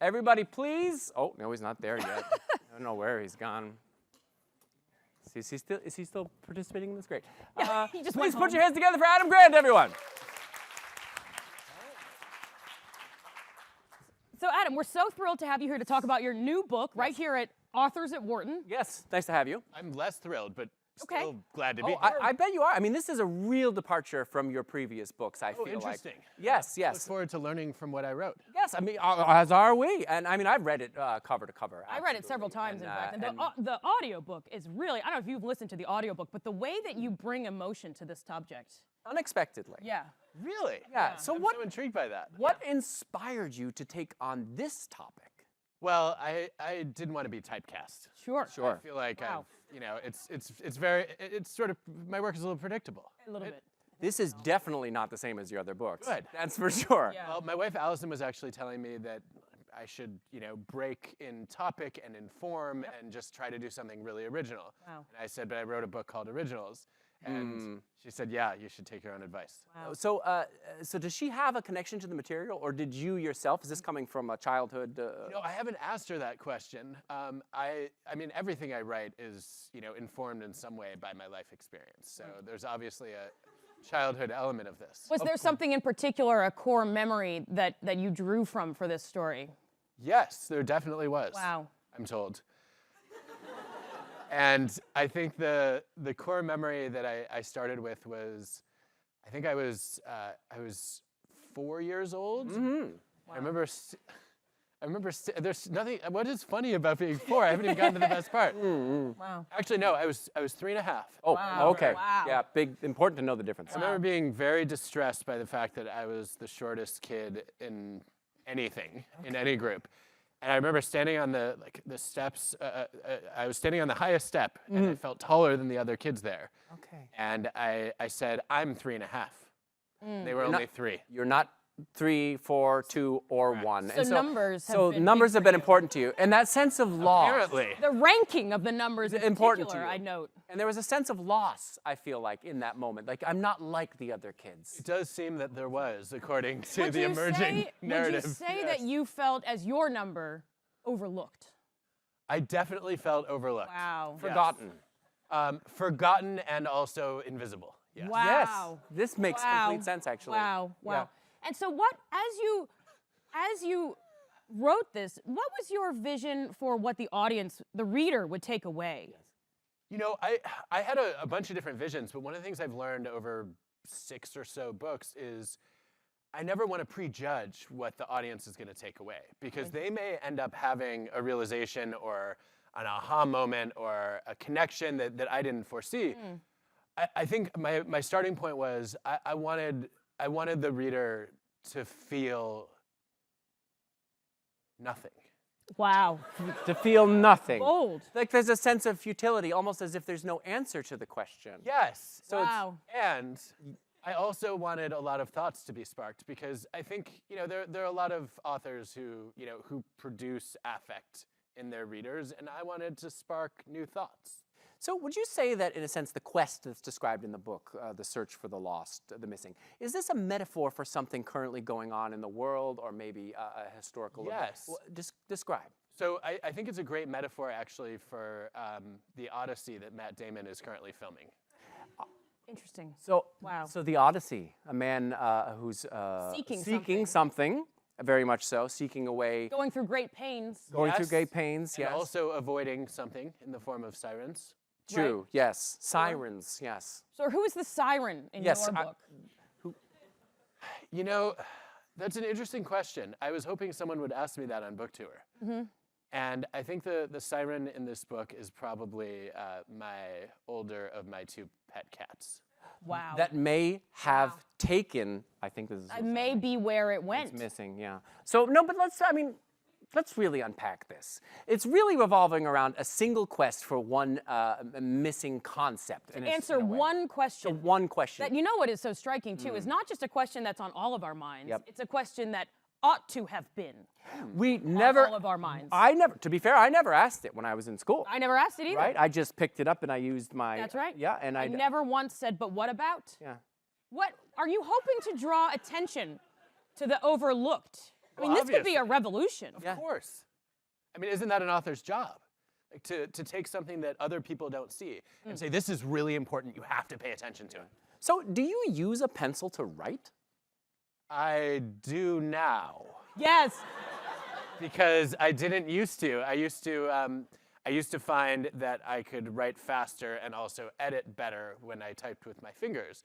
Everybody, please. Oh no, he's not there yet. I don't know where he's gone. Is he still participating in this? Great. Yeah, he just please went put home. your hands together for Adam Grant, everyone. So, Adam, we're so thrilled to have you here to talk about your new book right here at Authors at Wharton. Yes, nice to have you. I'm less thrilled, but Okay. still glad to be Oh, here. I bet you are. I mean, this is a real departure from your previous books, I feel like. interesting. Yes, Look yes. forward to learning from what I wrote. Yes, I mean, as are we. And I mean, I've read it cover to cover. I read it several times, in fact. And the audiobook is really, I don't know if you've listened to the audiobook, but the way that you bring emotion to this subject. unexpectedly. Yeah. Really? Yeah. So I'm what so intrigued by that. what inspired you to take on this topic? Well, I didn't want to be typecast. Sure. Sure. I feel like Wow. it's sort of, my work is a little predictable. A little bit. This is definitely not the same as your other books. Good. That's for sure. Yeah. Well, my wife Allison was actually telling me that I should, break in topic and in form and just try to do something really original. Wow. And I said, but I wrote a book called Originals. And she said, yeah, you should take your own advice. Wow. So does she have a connection to the material, or did you yourself? Is this coming from a childhood? No, I haven't asked her that question. I mean, everything I write is, informed in some way by my life experience. So there's obviously a childhood element of this. Was there something in particular, a core memory that you drew from for this story? Yes, there definitely was. Wow. I'm told. And I think the core memory that I started with was, I think I was 4 years old. Mm-hmm. I remember. There's nothing. What is funny about being 4? I haven't even gotten to the best part. Wow. Actually, no. I was 3.5. Oh, Wow. okay. Wow. Yeah, important to know the difference. I remember being very distressed by the fact that I was the shortest kid in anything, in any group. And I remember standing on the steps. I was standing on the highest step, and I felt taller than the other kids there. Okay. And I said, "I'm 3.5." They were only 3. You're not 3, 4, 2, or 1. So numbers have So been numbers big have for been you. important to you, and that sense of loss. Apparently. The ranking of the numbers in Important to particular, you. I note. And there was a sense of loss, I feel like, in that moment. Like, I'm not like the other kids. It does seem that there was, according to Would the you emerging say, narrative. Would you say Yes. that you felt as your number overlooked? I definitely felt overlooked. Wow. Forgotten. Forgotten and also invisible. Yes. Wow. Yes. This makes Wow. complete sense, actually. Wow. Wow. Yeah. And so what, as you wrote this, what was your vision for what the audience, the reader, would take away? I had a bunch of different visions, but one of the things I've learned over 6 or so books is I never want to prejudge what the audience is going to take away, because they may end up having a realization or an aha moment or a connection that I didn't foresee. I think my starting point was I wanted the reader to feel nothing. Wow. To feel nothing. Bold. Like there's a sense of futility, almost as if there's no answer to the question. Yes. Wow. I also wanted a lot of thoughts to be sparked because I think, there are a lot of authors who produce affect in their readers, and I wanted to spark new thoughts. So would you say that, in a sense, the quest that's described in the book, the search for the lost, the missing, is this a metaphor for something currently going on in the world, or maybe a historical event? Yes. Well, describe. So I think it's a great metaphor, actually, for the Odyssey that Matt Damon is currently filming. Interesting. So, Wow. So the Odyssey, a man who's Seeking something, very much so, seeking a way, Going through great pains. going through Yes, great pains. And Yes. also avoiding something in the form of sirens. True. Yes. Sirens. Yes. So who is the siren in Yes, your book? That's an interesting question. I was hoping someone would ask me that on book tour. And I think the siren in this book is probably my older of my two pet cats. Wow. That may have taken, I think this is That may be where it went. it's missing, yeah. So, no, but let's really unpack this. It's really revolving around a single quest for one missing concept. And Answer one question. So one question. That, you know what is so striking too is not just a question that's on all of our minds. Yep. It's a question that ought to have been we on never, all of our minds. to be fair, I never asked it when I was in school. I never asked it either. Right? I just picked it up and I used my. That's right. Yeah, and I never once said, but what about? Yeah. What are you hoping to draw attention to the overlooked? I mean, Well, this could be a revolution. Of course. I mean, isn't that an author's job? Like to take something that other people don't see and say, this is really important, you have to pay attention to it. So, do you use a pencil to write? I do now. Yes. Because I didn't used to. I used to find that I could write faster and also edit better when I typed with my fingers.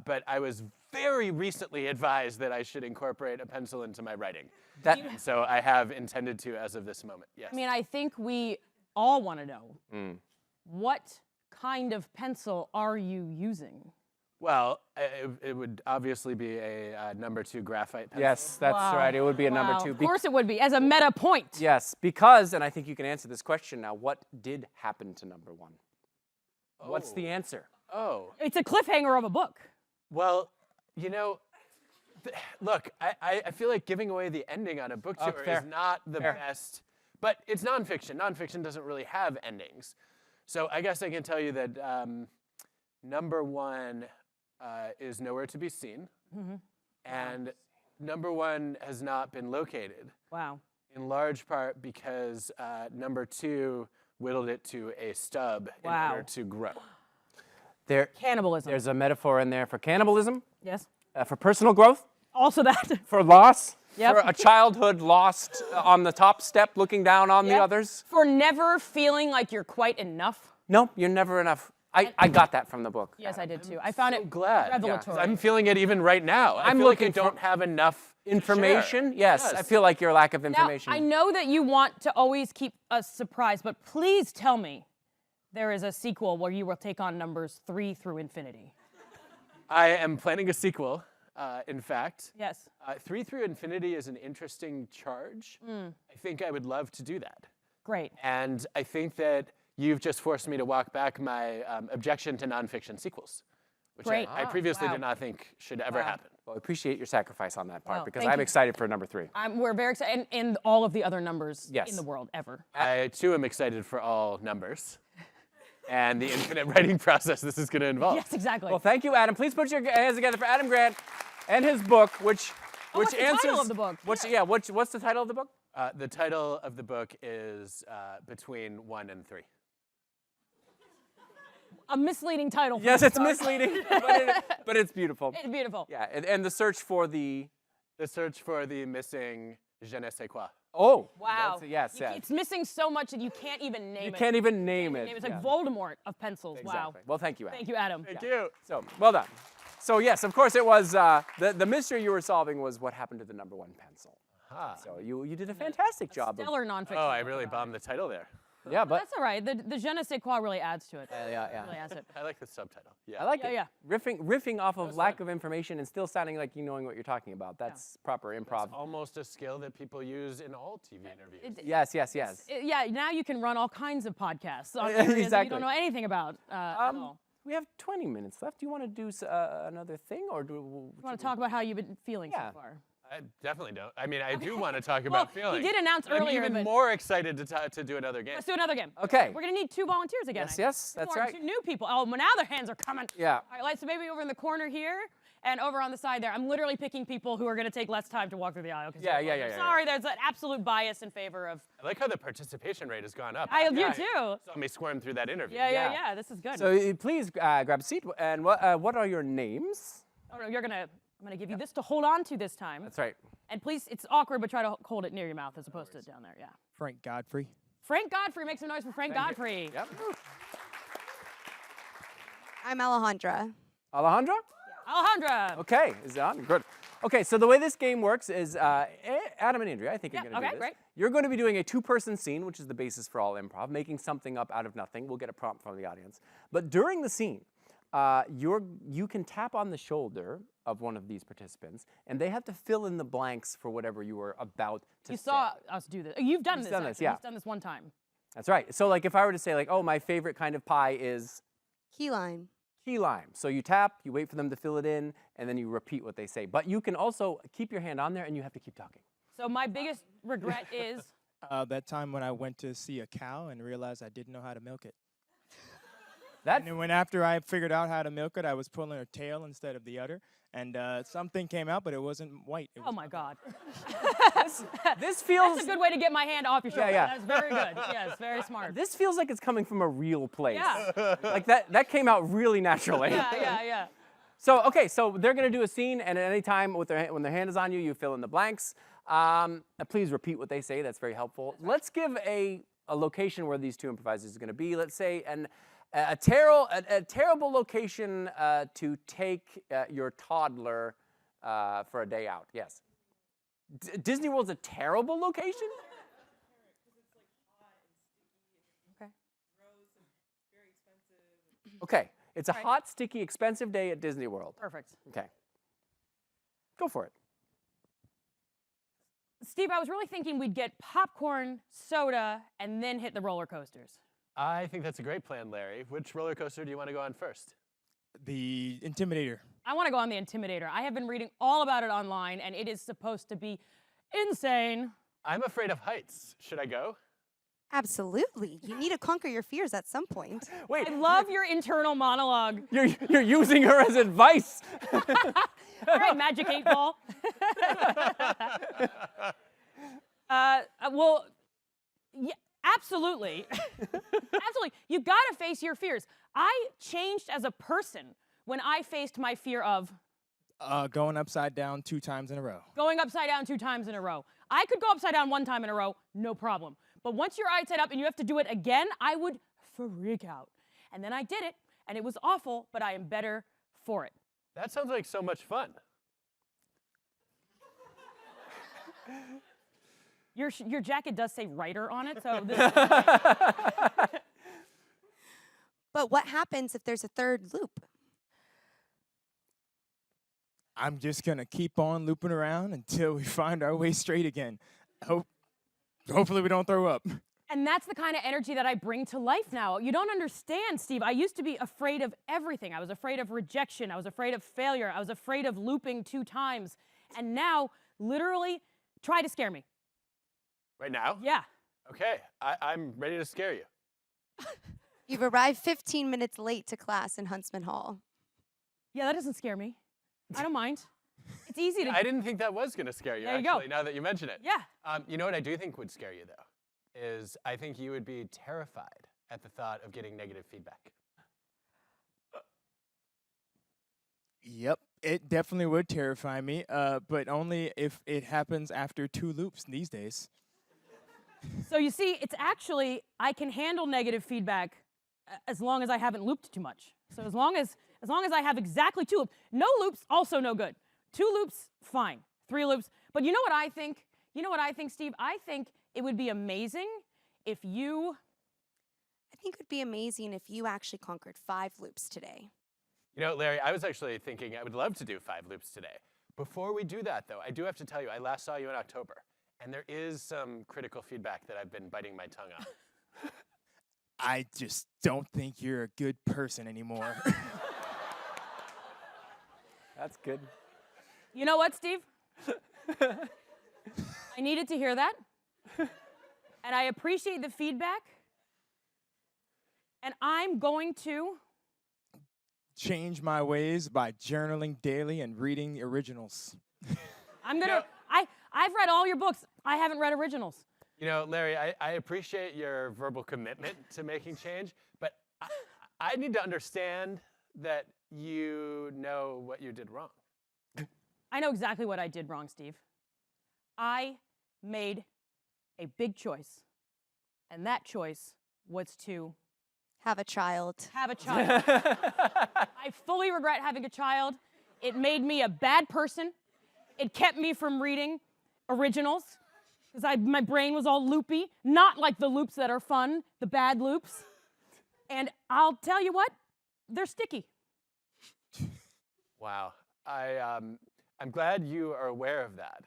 But I was very recently advised that I should incorporate a pencil into my writing. And so I have intended to as of this moment, yes. I mean, I think we all want to know, what kind of pencil are you using? Well, it would obviously be a number 2 graphite pencil. Yes, that's Wow. right. It would be a number Wow. 2. Of course it would be, as a meta point. Yes, because, and I think you can answer this question now, what did happen to number 1? What's the answer? Oh. It's a cliffhanger of a book. Well, look, I feel like giving away the ending on a book tour fair. is not the best, but it's nonfiction. Nonfiction doesn't really have endings. So I guess I can tell you that number 1 is nowhere to be seen, and number 1 has not been located, Wow. in large part because number 2 whittled it to a stub in Wow. order to grow. Cannibalism. There's a metaphor in there for cannibalism, Yes. for personal growth, Also that. for loss, Yep. for a childhood lost on the top step looking down on the Yep. others. For never feeling like you're quite enough. No, you're never enough. I got that from the book. Yes, I did too. I found it Glad. revelatory. I'm feeling it even right now. I I'm feel like I looking for don't have enough to Information? share. Yes, I feel like your lack of Now, information. I know that you want to always keep us surprised, but please tell me there is a sequel where you will take on numbers 3 through infinity. I am planning a sequel, in fact. Yes. 3 through infinity is an interesting charge. I think I would love to do that. Great. And I think that you've just forced me to walk back my objection to nonfiction sequels, which Great. I previously Wow. did not think should ever happen. Well, I appreciate your sacrifice on that part Well, because thank I'm you. excited for number 3. We're very excited, and all of the other numbers Yes. in the world ever. I, too, am excited for all numbers and the infinite writing process this is going to involve. Yes, exactly. Well, thank you, Adam. Please put your hands together for Adam Grant and his book, which what's the answers. title of the book? What's the title of the book? The title of the book is Between 1 and 3. A misleading title. Yes, for a it's start. misleading, but it's beautiful. It's beautiful. Yeah, and the search for the. The search for the missing je ne sais quoi. Oh, Wow. yes, yes. It's missing so much that you can't even name it. You can't even name it. It's like yeah. Voldemort of pencils. Wow. Exactly. Well, thank you, Adam. Thank you, Adam. Thank you. So, well done. So, yes, of course, it was the mystery you were solving was what happened to the number 1 pencil. So you did a fantastic job. Stellar nonfiction. Oh, I really bombed the title there. Yeah, but That's all right. The je ne sais quoi really adds to it. yeah. Really adds to it. I like the subtitle. Yeah. I like Yeah, it. yeah. Riffing off of lack of information and still sounding like you knowing what you're talking about. That's proper improv. Almost a skill that people use in all TV interviews. Yes. Yeah, now you can run all kinds of podcasts on areas that you Exactly. don't know anything about at all. We have 20 minutes left. Do you want to do another thing, or do You want to talk about how you've been feeling Yeah. so far? I definitely don't. I mean, I do want to talk Well, about feelings. he did announce earlier, I'm even but- more excited to do another game. Let's do another game. Okay. We're gonna need 2 volunteers again. Yes, I think. yes, that's Two more, right. 2 new people. Oh, well, now their hands are coming. Yeah. All right, so maybe over in the corner here and over on the side there. I'm literally picking people who are gonna take less time to walk through the aisle. 'Cause Yeah, they're yeah, older. yeah, yeah, Sorry, there's an absolute bias in favor of. I like how the participation rate has gone up. You Yeah. too. Saw me squirm through that interview. Yeah. This is good. So please grab a seat. And what are your names? Oh no, I'm gonna give you this to hold on to this time. That's right. And please, it's awkward, but try to hold it near your mouth as opposed to down there. Yeah. Frank Godfrey. Frank Godfrey, make some noise for Frank Godfrey. Yep. I'm Alejandra. Alejandra? Alejandra. Okay, is it on? Good. Okay, so the way this game works is Adam and Andrea, I think Yeah, you're going to okay, do this. great. You're going to be doing a 2-person scene, which is the basis for all improv, making something up out of nothing. We'll get a prompt from the audience. But during the scene, you can tap on the shoulder of one of these participants, and they have to fill in the blanks for whatever you were about to You say. saw us do this. You've done You've this. done this, actually. yeah. You've done this one time. That's right. So like if I were to say like, oh, my favorite kind of pie is Key lime. key lime. So you tap, you wait for them to fill it in, and then you repeat what they say. But you can also keep your hand on there, and you have to keep talking. So my biggest regret is That time when I went to see a cow and realized I didn't know how to milk it. That And then when after I figured out how to milk it, I was pulling her tail instead of the udder. And something came out, but it wasn't white. It oh was my God. this feels That's a good way to get my hand off your shoulder. yeah. That's very good. Yes, very smart. this feels like it's coming from a real place. Yeah. Like that came out really naturally. Yeah. So okay, so they're gonna do a scene, and at any time when their hand is on you, you fill in the blanks. Please repeat what they say. That's very helpful. Let's give a location where these 2 improvisers are gonna be. Let's say a terrible location to take your toddler for a day out. Yes. Disney World's a terrible location? Okay. Okay. It's a Right. hot, sticky, expensive day at Disney World. Perfect. Okay. Go for it. Steve, I was really thinking we'd get popcorn, soda, and then hit the roller coasters. I think that's a great plan, Larry. Which roller coaster do you want to go on first? The Intimidator. I want to go on the Intimidator. I have been reading all about it online, and it is supposed to be insane. I'm afraid of heights. Should I go? Absolutely. You need to conquer your fears at some point. Wait, I love your internal monologue. you're using her as advice. All right, Magic 8 Ball. Well, yeah, absolutely. Absolutely. You got to face your fears. I changed as a person when I faced my fear of Going upside down 2 times in a row. going upside down 2 times in a row. I could go upside down 1 time in a row, no problem. But once you're right side up and you have to do it again, I would freak out. And then I did it, and it was awful, but I am better for it. That sounds like so much fun. Your jacket does say writer on it, so this But what happens if there's a 3rd loop? I'm just going to keep on looping around until we find our way straight again. Hopefully we don't throw up. And that's the kind of energy that I bring to life now. You don't understand, Steve. I used to be afraid of everything. I was afraid of rejection. I was afraid of failure. I was afraid of looping 2 times. And now, literally, try to scare me. Right now? Yeah. Okay, I'm ready to scare you. You've arrived 15 minutes late to class in Huntsman Hall. Yeah, that doesn't scare me. I don't mind. It's easy to I didn't think that was going to scare you, There you actually, go. now that you mention it. Yeah. You know what I do think would scare you, though, is I think you would be terrified at the thought of getting negative feedback. Yep, it definitely would terrify me, but only if it happens after 2 loops these days. So you see, it's actually, I can handle negative feedback as long as I haven't looped too much. So as long as I have exactly 2 loops. No loops, also no good. 2 loops, fine. 3 loops. But you know what I think? You know what I think, Steve? I think it would be amazing if you... I think it would be amazing if you actually conquered 5 loops today. You know, Larry, I was actually thinking I would love to do 5 loops today. Before we do that, though, I do have to tell you, I last saw you in October, and there is some critical feedback that I've been biting my tongue on. I just don't think you're a good person anymore. That's good. You know what, Steve? I needed to hear that. And I appreciate the feedback. And I'm going to Change my ways by journaling daily and reading the originals. I'm gonna I've read all your books. I haven't read originals. You know, Larry, I appreciate your verbal commitment to making change, but I need to understand that you know what you did wrong. I know exactly what I did wrong, Steve. I made a big choice. And that choice was to Have a child. have a child. I fully regret having a child. It made me a bad person. It kept me from reading originals because my brain was all loopy, not like the loops that are fun, the bad loops. And I'll tell you what, they're sticky. Wow. I'm glad you are aware of that.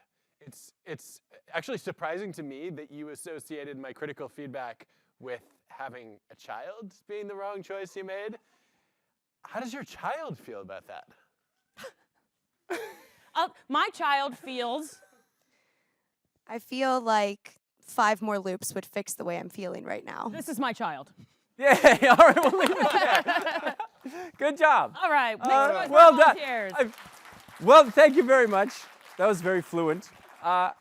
It's actually surprising to me that you associated my critical feedback with having a child being the wrong choice you made. How does your child feel about that? My child feels I feel like 5 more loops would fix the way I'm feeling right now. this is my child. Yay! All right, we'll leave it there. Good job. All right, make some noise for well the done. volunteers. Well, thank you very much. That was very fluent. I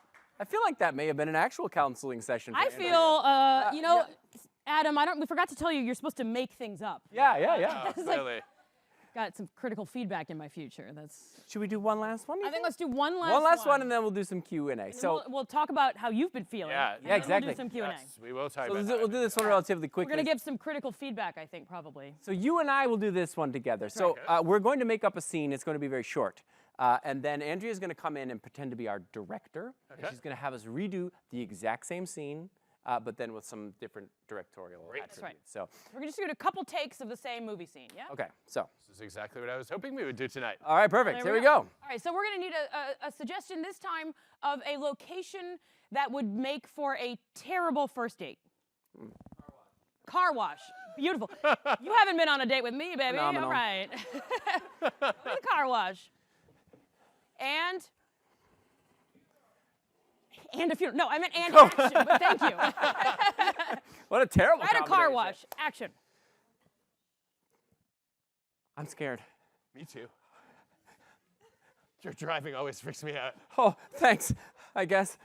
feel like that may have been an actual counseling session. For I Andrea. feel, you know, Adam, we forgot to tell you, you're supposed to make things up. Yeah. Oh, It's like- really? Got some critical feedback in my future. Should we do one last one? you I think think? let's do one last One last one, and then we'll do some Q&A. And So, we'll talk about how you've been feeling. Yeah, and yeah, then exactly. We'll do some Q&A. Yes, we will talk so about we'll that. do this one relatively We're quickly. going to give some critical feedback, I think, probably. So you and I will do this one together. So we're going to make up a scene. It's going to be very short. And then Andrea's going to come in and pretend to be our director. And she's going to have us redo the exact same scene, but then with some different directorial attributes. That's right. So, We're just doing a couple takes of the same movie scene, yeah? okay. So, This is exactly what I was hoping we would do tonight. all right, perfect. There Here we go. All right, so we're going to need a suggestion this time of a location that would make for a terrible first date. Car wash. Beautiful. You haven't been on a date with me, baby. Phenomenal. All right. The car wash. And a funeral. No, I meant and action, but thank you. What a terrible And a car combination. wash. Action. I'm scared. Me too. Your driving always freaks me out. Oh, thanks, I guess.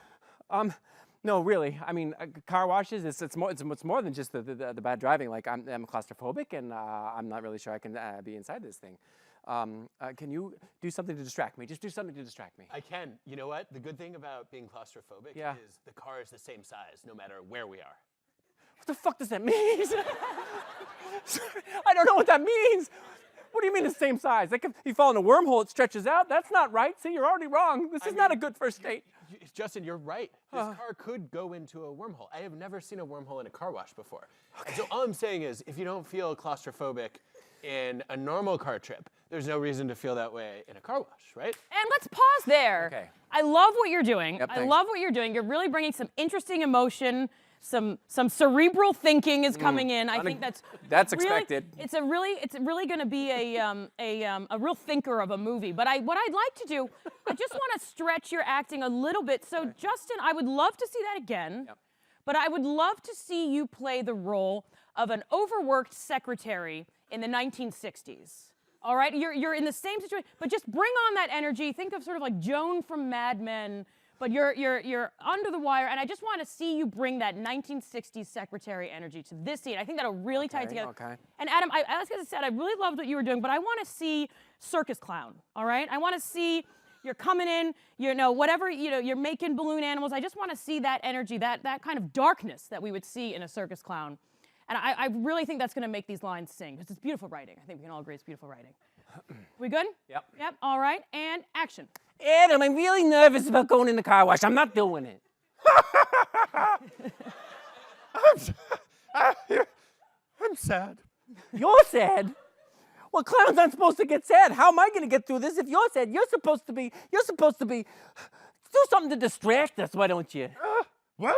No, really. I mean, car washes, it's more than just the bad driving. Like, I'm claustrophobic, and I'm not really sure I can be inside this thing. Can you do something to distract me? Just do something to distract me. I can. You know what? The good thing about being claustrophobic Yeah. is the car is the same size no matter where we are. What the fuck does that mean? I don't know what that means. What do you mean the same size? Like if you fall in a wormhole, it stretches out? That's not right. See, you're already wrong. This is not a good first date. Justin, you're right. This car could go into a wormhole. I have never seen a wormhole in a car wash before. And so all I'm saying is, if you don't feel claustrophobic in a normal car trip, there's no reason to feel that way in a car wash, right? And let's pause there. Okay. I love what you're doing. Yep, I thanks. love what you're doing. You're really bringing some interesting emotion. Some cerebral thinking is coming in. I think that's really, expected. It's really going to be a real thinker of a movie. But what I'd like to do, I just want to stretch your acting a little bit. So Justin, I would love to see that again. Yep. But I would love to see you play the role of an overworked secretary in the 1960s. All right, you're in the same situation, but just bring on that energy. Think of sort of like Joan from Mad Men. But you're under the wire, and I just want to see you bring that 1960s secretary energy to this scene. I think that'll really tie it together. Okay. And Adam, as I said, I really loved what you were doing, but I want to see circus clown. All right, I want to see you're coming in, whatever, you're making balloon animals. I just want to see that energy, that kind of darkness that we would see in a circus clown. And I really think that's going to make these lines sing, because it's beautiful writing. I think we can all agree it's beautiful writing. We good? Yep. Yep. All right. And action. Adam, I'm really nervous about going in the car wash. I'm not doing it. I'm sad. You're sad? Well, clowns aren't supposed to get sad. How am I going to get through this if you're sad? You're supposed to be, do something to distract us, why don't you? Well,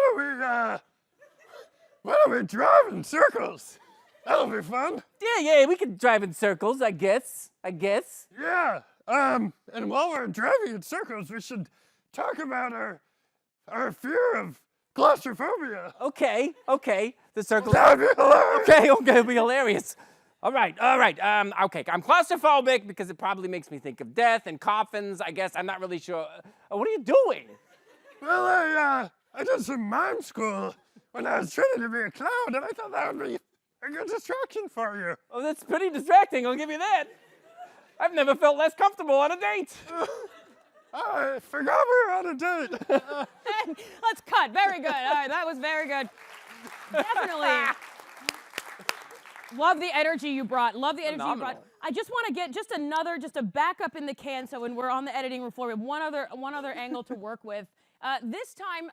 Why don't we drive in circles? That'll be fun. Yeah, we could drive in circles, I guess. Yeah. And while we're driving in circles, we should talk about our fear of claustrophobia. Okay. The circles. That would be hilarious. Okay, it'll be hilarious. All right. Okay, I'm claustrophobic because it probably makes me think of death and coffins. I guess I'm not really sure. What are you doing? Well, I did some mime school when I was training to be a clown, and I thought that would be a good distraction for you. Oh, that's pretty distracting. I'll give you that. I've never felt less comfortable on a date. I forgot we were on a date. Let's cut. Very good. All right, that was very good. Definitely. Love the energy you brought. Phenomenal. I just want to get just a backup in the can, so when we're on the editing room floor, we have one other angle to work with. This time,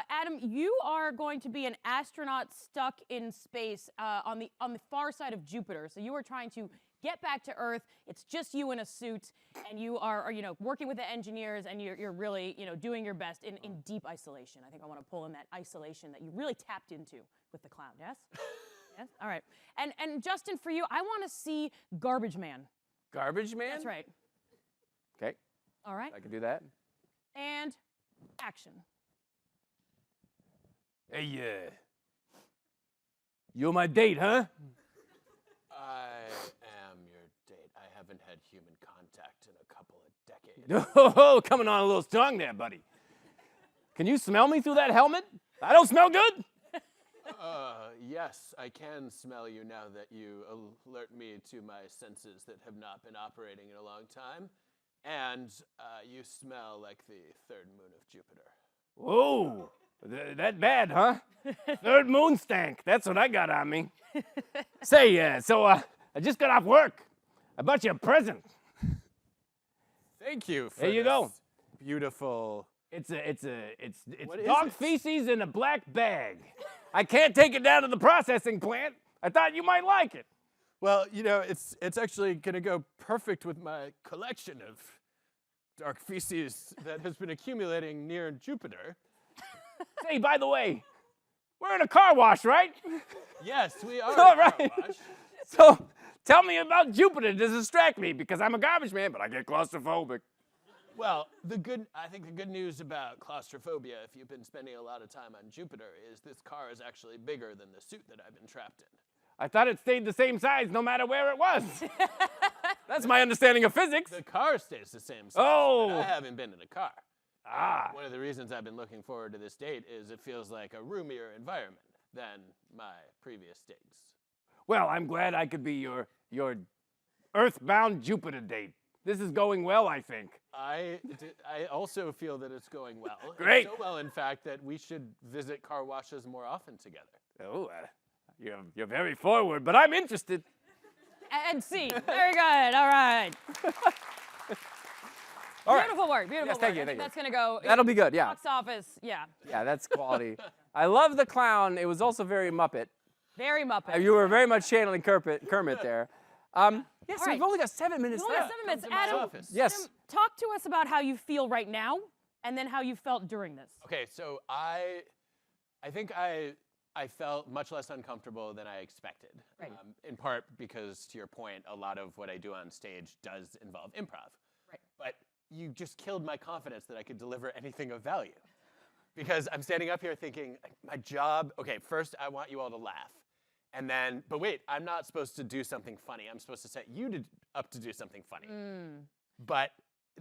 Adam, you are going to be an astronaut stuck in space on the far side of Jupiter. So you are trying to get back to Earth. It's just you in a suit, and you are working with the engineers, and you're really doing your best in deep isolation. I think I want to pull in that isolation that you really tapped into with the clown. Yes. Yes. All right. And Justin, for you, I want to see Garbage Man. Garbage Man? That's right. Okay, All right. I can do that. And action. Hey, you're my date, huh? I am your date. I haven't had human contact in a couple of decades. Oh, coming on a little strong there, buddy. Can you smell me through that helmet? I don't smell good. Yes, I can smell you now that you alert me to my senses that have not been operating in a long time. And you smell like the third moon of Jupiter. Whoa, that bad, huh? Third moon stank. That's what I got on me. Say, so I just got off work. I bought you a present. Thank you for There you go. beautiful. It's What is dog it? feces in a black bag. I can't take it down to the processing plant. I thought you might like it. Well, it's actually going to go perfect with my collection of dark feces that has been accumulating near Jupiter. Say, by the way, we're in a car wash, right? Yes, we are. All a car right. wash. So tell me about Jupiter to distract me because I'm a garbage man, but I get claustrophobic. Well, I think the good news about claustrophobia, if you've been spending a lot of time on Jupiter, is this car is actually bigger than the suit that I've been trapped in. I thought it stayed the same size no matter where it was. That's my understanding of physics. The car stays the same size. Oh. But I haven't been in a car. Ah. One of the reasons I've been looking forward to this date is it feels like a roomier environment than my previous dates. Well, I'm glad I could be your earthbound Jupiter date. This is going well, I think. I also feel that it's going well. Great. It's so well, in fact, that we should visit car washes more often together. Oh, you're very forward, but I'm interested. And C. Very good. All right. All right. Beautiful work. Beautiful Yes, work. thank you, I think thank that's going to go. That'll be good, yeah. Box office. Yeah. Yeah, that's quality. I love the clown. It was also very Muppet. Very Muppet. You were very much channeling Kermit there. Yes, All we've right. only got 7 minutes We've only got left. 7 minutes. to my Adam, office. Yes. Adam, talk to us about how you feel right now and then how you felt during this. Okay, so I think I felt much less uncomfortable than I expected. Right. In part because, to your point, a lot of what I do on stage does involve improv. Right. But you just killed my confidence that I could deliver anything of value. Because I'm standing up here thinking, my job, okay, first I want you all to laugh. And then, but wait, I'm not supposed to do something funny. I'm supposed to set you up to do something funny. But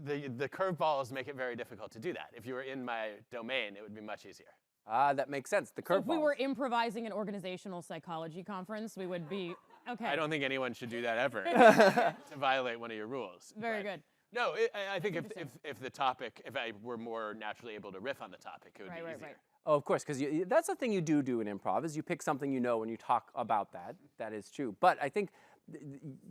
the curveballs make it very difficult to do that. If you were in my domain, it would be much easier. That makes sense. The So if we curveballs. were improvising an organizational psychology conference, we would be, okay. I don't think anyone should do that ever to violate one of your rules. Very But good. No, I think if the topic, if I were more naturally able to riff on the topic, it would be easier. Right. Oh, of course, because that's the thing you do in improv is you pick something you know and you talk about that. That is true. But I think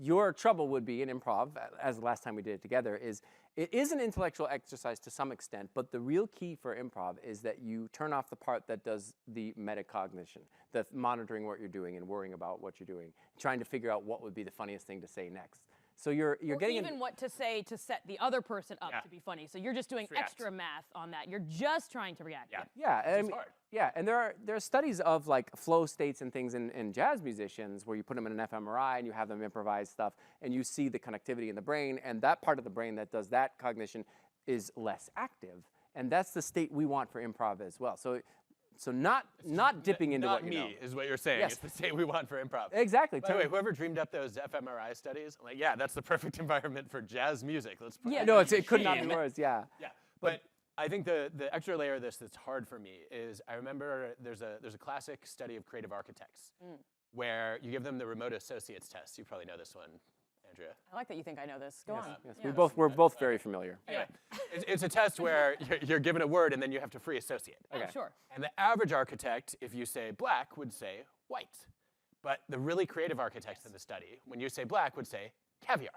your trouble would be in improv, as the last time we did it together, is it is an intellectual exercise to some extent, but the real key for improv is that you turn off the part that does the metacognition, the monitoring what you're doing and worrying about what you're doing, trying to figure out what would be the funniest thing to say next. So you're Or getting even what to say to set the other person up Yeah. to be funny. So you're just doing react. extra math on that. You're just trying to react. Yeah. Yeah, Which is hard. yeah, and there are studies of like flow states and things in jazz musicians where you put them in an fMRI and you have them improvise stuff and you see the connectivity in the brain, and that part of the brain that does that cognition is less active, and that's the state we want for improv as well. So not dipping into Not what you know. me is what you're saying. Yes. It's the state we want for improv. Exactly. By the way, whoever dreamed up those fMRI studies, I'm like, yeah, that's the perfect environment for jazz music. Let's put Yeah. it No, in it could not be machine. worse. Yeah. Yeah, but I think the extra layer of this that's hard for me is I remember there's a classic study of creative architects where you give them the remote associates test. You probably know this one, Andrea. I like that you think I know this. Go on. Yes, Yeah. we're both very familiar. Anyway, it's a test where you're given a word and then you have to free associate. Oh, sure. And the average architect, if you say black, would say white. But the really creative architects in the study, when you say black, would say caviar.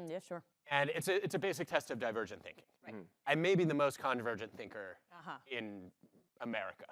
Yeah, sure. And it's a basic test of divergent thinking. Right. I may be the most convergent thinker Uh-huh. in America.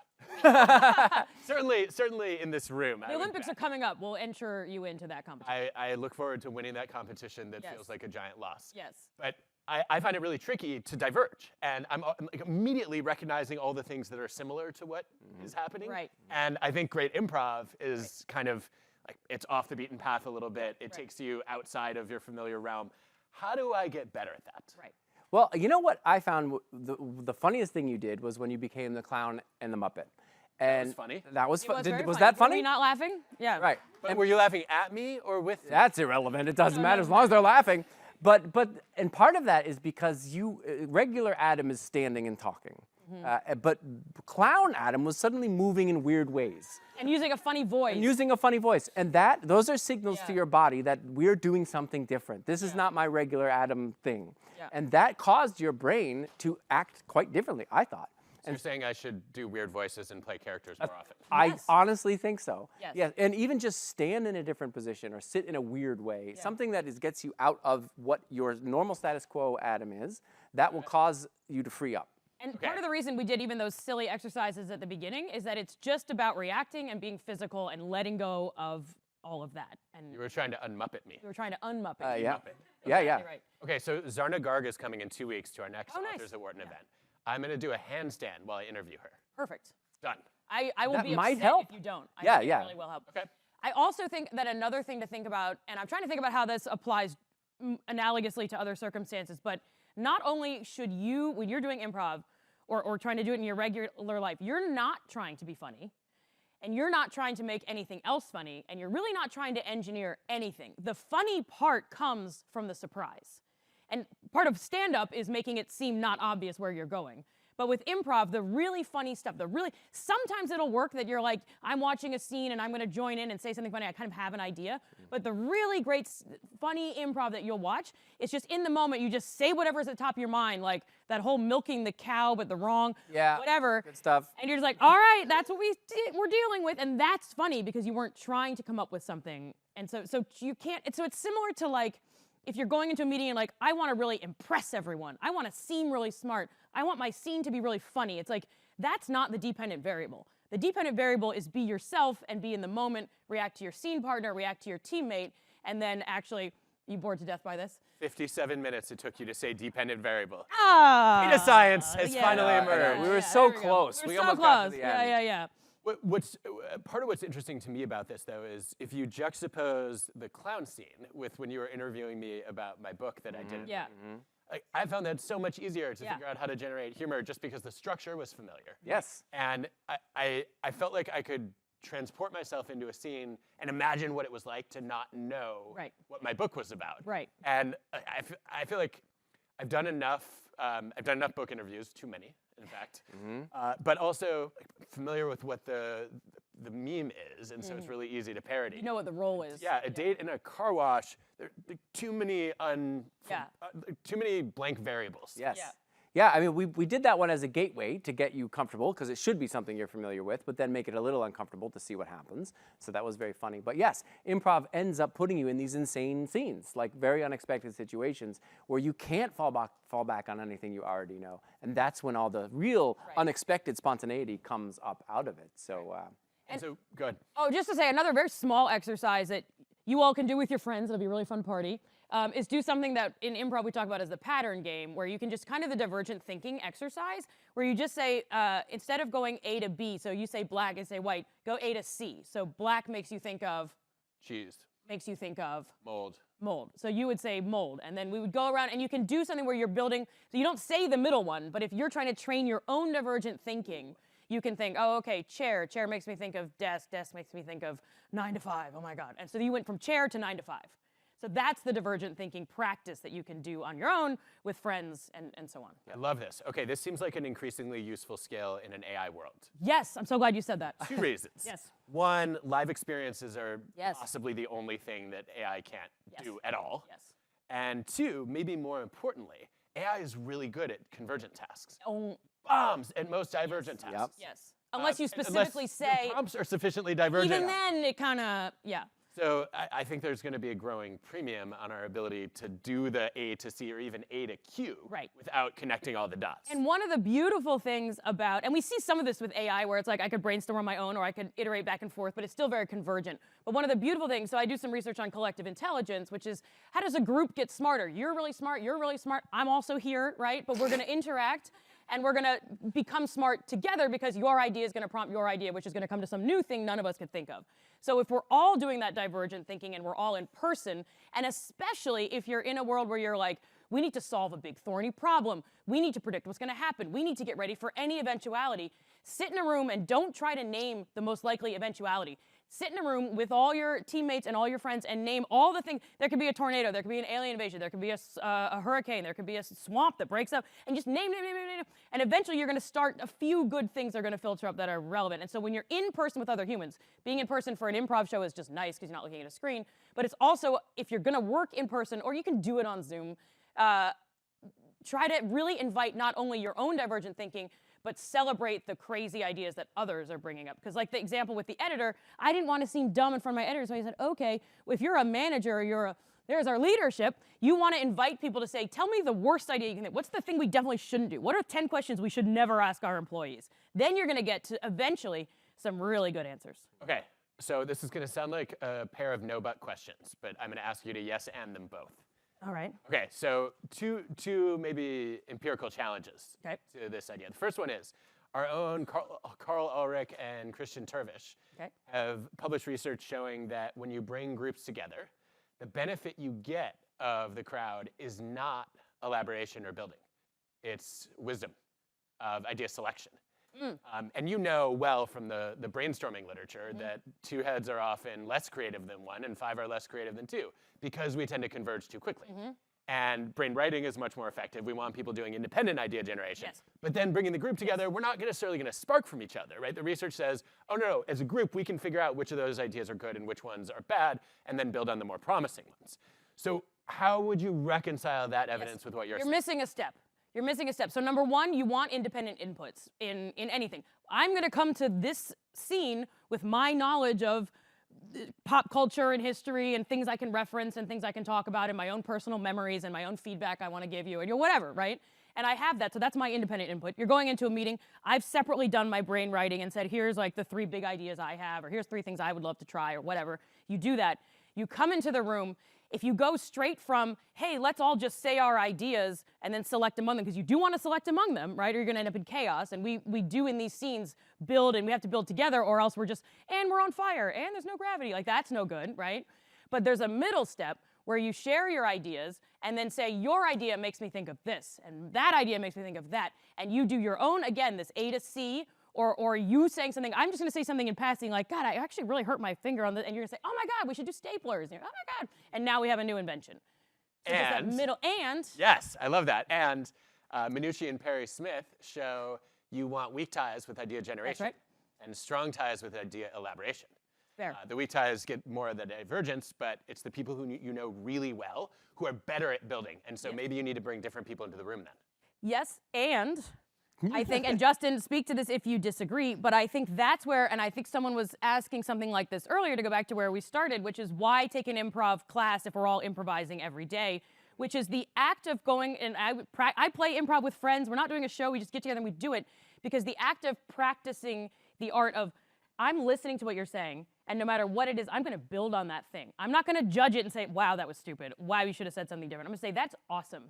certainly in this room. The Olympics are coming up. We'll enter you into that competition. I look forward to winning that competition that Yes. feels like a giant loss. Yes. But I find it really tricky to diverge. And I'm like immediately recognizing all the things that are similar to what is happening. Right. And I think great improv is kind of like it's off the beaten path a little bit. It takes you outside of your familiar realm. How do I get better at that? Right. Well, you know what I found the funniest thing you did was when you became the clown and the Muppet. And was funny. That was It fun. was very Was funny. that Were funny? we not laughing? Yeah. Right. But were you laughing at me or with me? That's irrelevant. It doesn't matter as long as they're laughing. But and part of that is because regular Adam is standing and talking, but clown Adam was suddenly moving in weird ways And using a funny voice. and using a funny voice, and those are signals to Yeah. your body that we're doing something different. This is not my regular Adam thing, Yeah. and that caused your brain to act quite differently. I thought. So you're saying I should do weird voices and play characters more often. I honestly think so. Yes. Yeah, and even just stand in a different position or sit in a weird way, something that gets you out of what your normal status quo Adam is, that will cause you to free up. And part of the reason we did even those silly exercises at the beginning is that it's just about reacting and being physical and letting go of all of that. And You were trying to unmuppet me. we were trying to unmuppet. you. Yeah. Muppet. Yeah, yeah. Exactly right. Okay, so Zarna Garg is coming in 2 weeks to our next Oh, nice. Authors Wharton event. I'm going to do a handstand while I interview her. Perfect. Done. I will That be might upset help. if you don't. I Yeah, think yeah. It really will help. Okay. I also think that another thing to think about, and I'm trying to think about how this applies analogously to other circumstances, but not only should you, when you're doing improv or trying to do it in your regular life, you're not trying to be funny, and you're not trying to make anything else funny, and you're really not trying to engineer anything. The funny part comes from the surprise. And part of stand-up is making it seem not obvious where you're going. But with improv, the really funny stuff, sometimes it'll work that you're like, I'm watching a scene and I'm going to join in and say something funny. I kind of have an idea. But the really great, funny improv that you'll watch, it's just in the moment, you just say whatever's at the top of your mind, like that whole milking the cow but the wrong, whatever. Good stuff. And you're just like, all right, that's what we're dealing with. And that's funny because you weren't trying to come up with something. And so you can't, so it's similar to like, if you're going into a meeting and like, I want to really impress everyone. I want to seem really smart. I want my scene to be really funny. It's like, that's not the dependent variable. The dependent variable is be yourself and be in the moment, react to your scene partner, react to your teammate, and then actually, you bored to death by this? 57 minutes it took you to say dependent variable. Ah! Data science has yeah. finally I know. emerged. We were Yeah, so there we go. close. We're We so almost got to close. the end. Yeah. What's part of what's interesting to me about this, though, is if you juxtapose the clown scene with when you were interviewing me about my book that I did. Yeah. I found that so much easier to Yeah. figure out how to generate humor just because the structure was familiar. Yes. And I felt like I could transport myself into a scene and imagine what it was like to not know Right. what my book was about. Right. And I feel like I've done enough book interviews, too many, in fact, but also familiar with what the meme is, and so it's really easy to parody. You know what the role is. Yeah, a date in a car wash. There are too many Yeah. too many blank variables. Yes. Yeah. Yeah, I mean, we did that one as a gateway to get you comfortable because it should be something you're familiar with, but then make it a little uncomfortable to see what happens. So that was very funny. But yes, improv ends up putting you in these insane scenes, like very unexpected situations where you can't fall back on anything you already know. And that's when all the real unexpected spontaneity comes up out of it. So, And so, good. Oh, just to say, another very small exercise that you all can do with your friends. It'll be a really fun party. is do something that in improv we talk about as the pattern game, where you can just kind of the divergent thinking exercise, where you just say, instead of going A to B, so you say black and say white, go A to C. So black makes you think of, Cheese. makes you think of Mold. mold. So you would say mold, and then we would go around, and you can do something where you're building, so you don't say the middle one, but if you're trying to train your own divergent thinking, you can think, oh, okay, chair. Chair makes me think of desk. Desk makes me think of 9 to 5. Oh my God. And so you went from chair to 9 to 5. So that's the divergent thinking practice that you can do on your own with friends and so on. I love this. Okay, this seems like an increasingly useful skill in an AI world. Yes, I'm so glad you said that. 2 reasons. Yes. One, live experiences are Yes. possibly the only thing that AI can't Yes. do at all. Yes. And 2, maybe more importantly, AI is really good at convergent tasks. Oh, Bombs at most divergent tasks. Yep. yes. Unless you Unless specifically your say, prompts are sufficiently divergent. even then it kind of, yeah. So I think there's going to be a growing premium on our ability to do the A to C or even A to Q Right. without connecting all the dots. And one of the beautiful things about, and we see some of this with AI where it's like I could brainstorm on my own or I could iterate back and forth, but it's still very convergent. But one of the beautiful things, so I do some research on collective intelligence, which is how does a group get smarter? You're really smart, I'm also here, right? But we're gonna interact and we're gonna become smart together because your idea is gonna prompt your idea, which is gonna come to some new thing none of us could think of. So if we're all doing that divergent thinking and we're all in person, and especially if you're in a world where you're like, we need to solve a big thorny problem, we need to predict what's gonna happen, we need to get ready for any eventuality, sit in a room and don't try to name the most likely eventuality. Sit in a room with all your teammates and all your friends and name all the things. There could be a tornado, there could be an alien invasion, there could be a hurricane, there could be a swamp that breaks up, and just name. And eventually you're gonna start a few good things that are gonna filter up that are relevant. And so when you're in person with other humans, being in person for an improv show is just nice because you're not looking at a screen, but it's also, if you're gonna work in person, or you can do it on Zoom, try to really invite not only your own divergent thinking, but celebrate the crazy ideas that others are bringing up. Because like the example with the editor, I didn't want to seem dumb in front of my editor, so I said, okay, if you're a manager, or there's our leadership, you want to invite people to say, tell me the worst idea you can think. What's the thing we definitely shouldn't do? What are 10 questions we should never ask our employees? Then you're going to get to, eventually, some really good answers. Okay, so this is going to sound like a pair of no-but questions, but I'm going to ask you to yes and them both. All right. Okay, so two maybe empirical challenges Okay. to this idea. The first one is our own Carl Ulrich and Christian Tervish Okay. have published research showing that when you bring groups together, the benefit you get of the crowd is not elaboration or building. It's wisdom of idea selection. And you know well from the brainstorming literature that 2 heads are often less creative than 1 and 5 are less creative than 2 because we tend to converge too quickly. And brain writing is much more effective. We want people doing independent idea generation. Yes. But then bringing the group together, we're not necessarily going to spark from each other, right? The research says, oh, no, as a group, we can figure out which of those ideas are good and which ones are bad, and then build on the more promising ones. So how would you reconcile that evidence with what you're saying? You're missing a step. You're missing a step. So number one, you want independent inputs in anything. I'm going to come to this scene with my knowledge of pop culture and history and things I can reference and things I can talk about and my own personal memories and my own feedback I want to give you and whatever, right? And I have that, so that's my independent input. You're going into a meeting. I've separately done my brain writing and said, here's like the 3 big ideas I have, or here's 3 things I would love to try, or whatever. You do that. You come into the room. If you go straight from, hey, let's all just say our ideas and then select among them, because you do want to select among them, right? Or you're going to end up in chaos. And we do in these scenes build, and we have to build together, or else we're just, and we're on fire, and there's no gravity. Like, that's no good, right? But there's a middle step where you share your ideas and then say, your idea makes me think of this, and that idea makes me think of that. And you do your own, again, this A to C, or you saying something, I'm just going to say something in passing like, God, I actually really hurt my finger on this, and you're going to say, oh my God, we should do staplers. And you're, oh my God. And now we have a new invention. So just that middle, and. Yes, I love that. And Minucci and Perry Smith show you want weak ties with idea generation. That's right. And strong ties with idea elaboration. Fair. The weak ties get more of the divergence, but it's the people who you know really well who are better at building. And so maybe you need to bring different people into the room then. Yes, and I think, and Justin, speak to this if you disagree, but I think that's where, and I think someone was asking something like this earlier to go back to where we started, which is why take an improv class if we're all improvising every day, which is the act of going, and I play improv with friends. We're not doing a show. We just get together and we do it because the act of practicing the art of, I'm listening to what you're saying, And no matter what it is, I'm going to build on that thing. I'm not going to judge it and say, wow, that was stupid. Wow, we should have said something different. I'm going to say, that's awesome.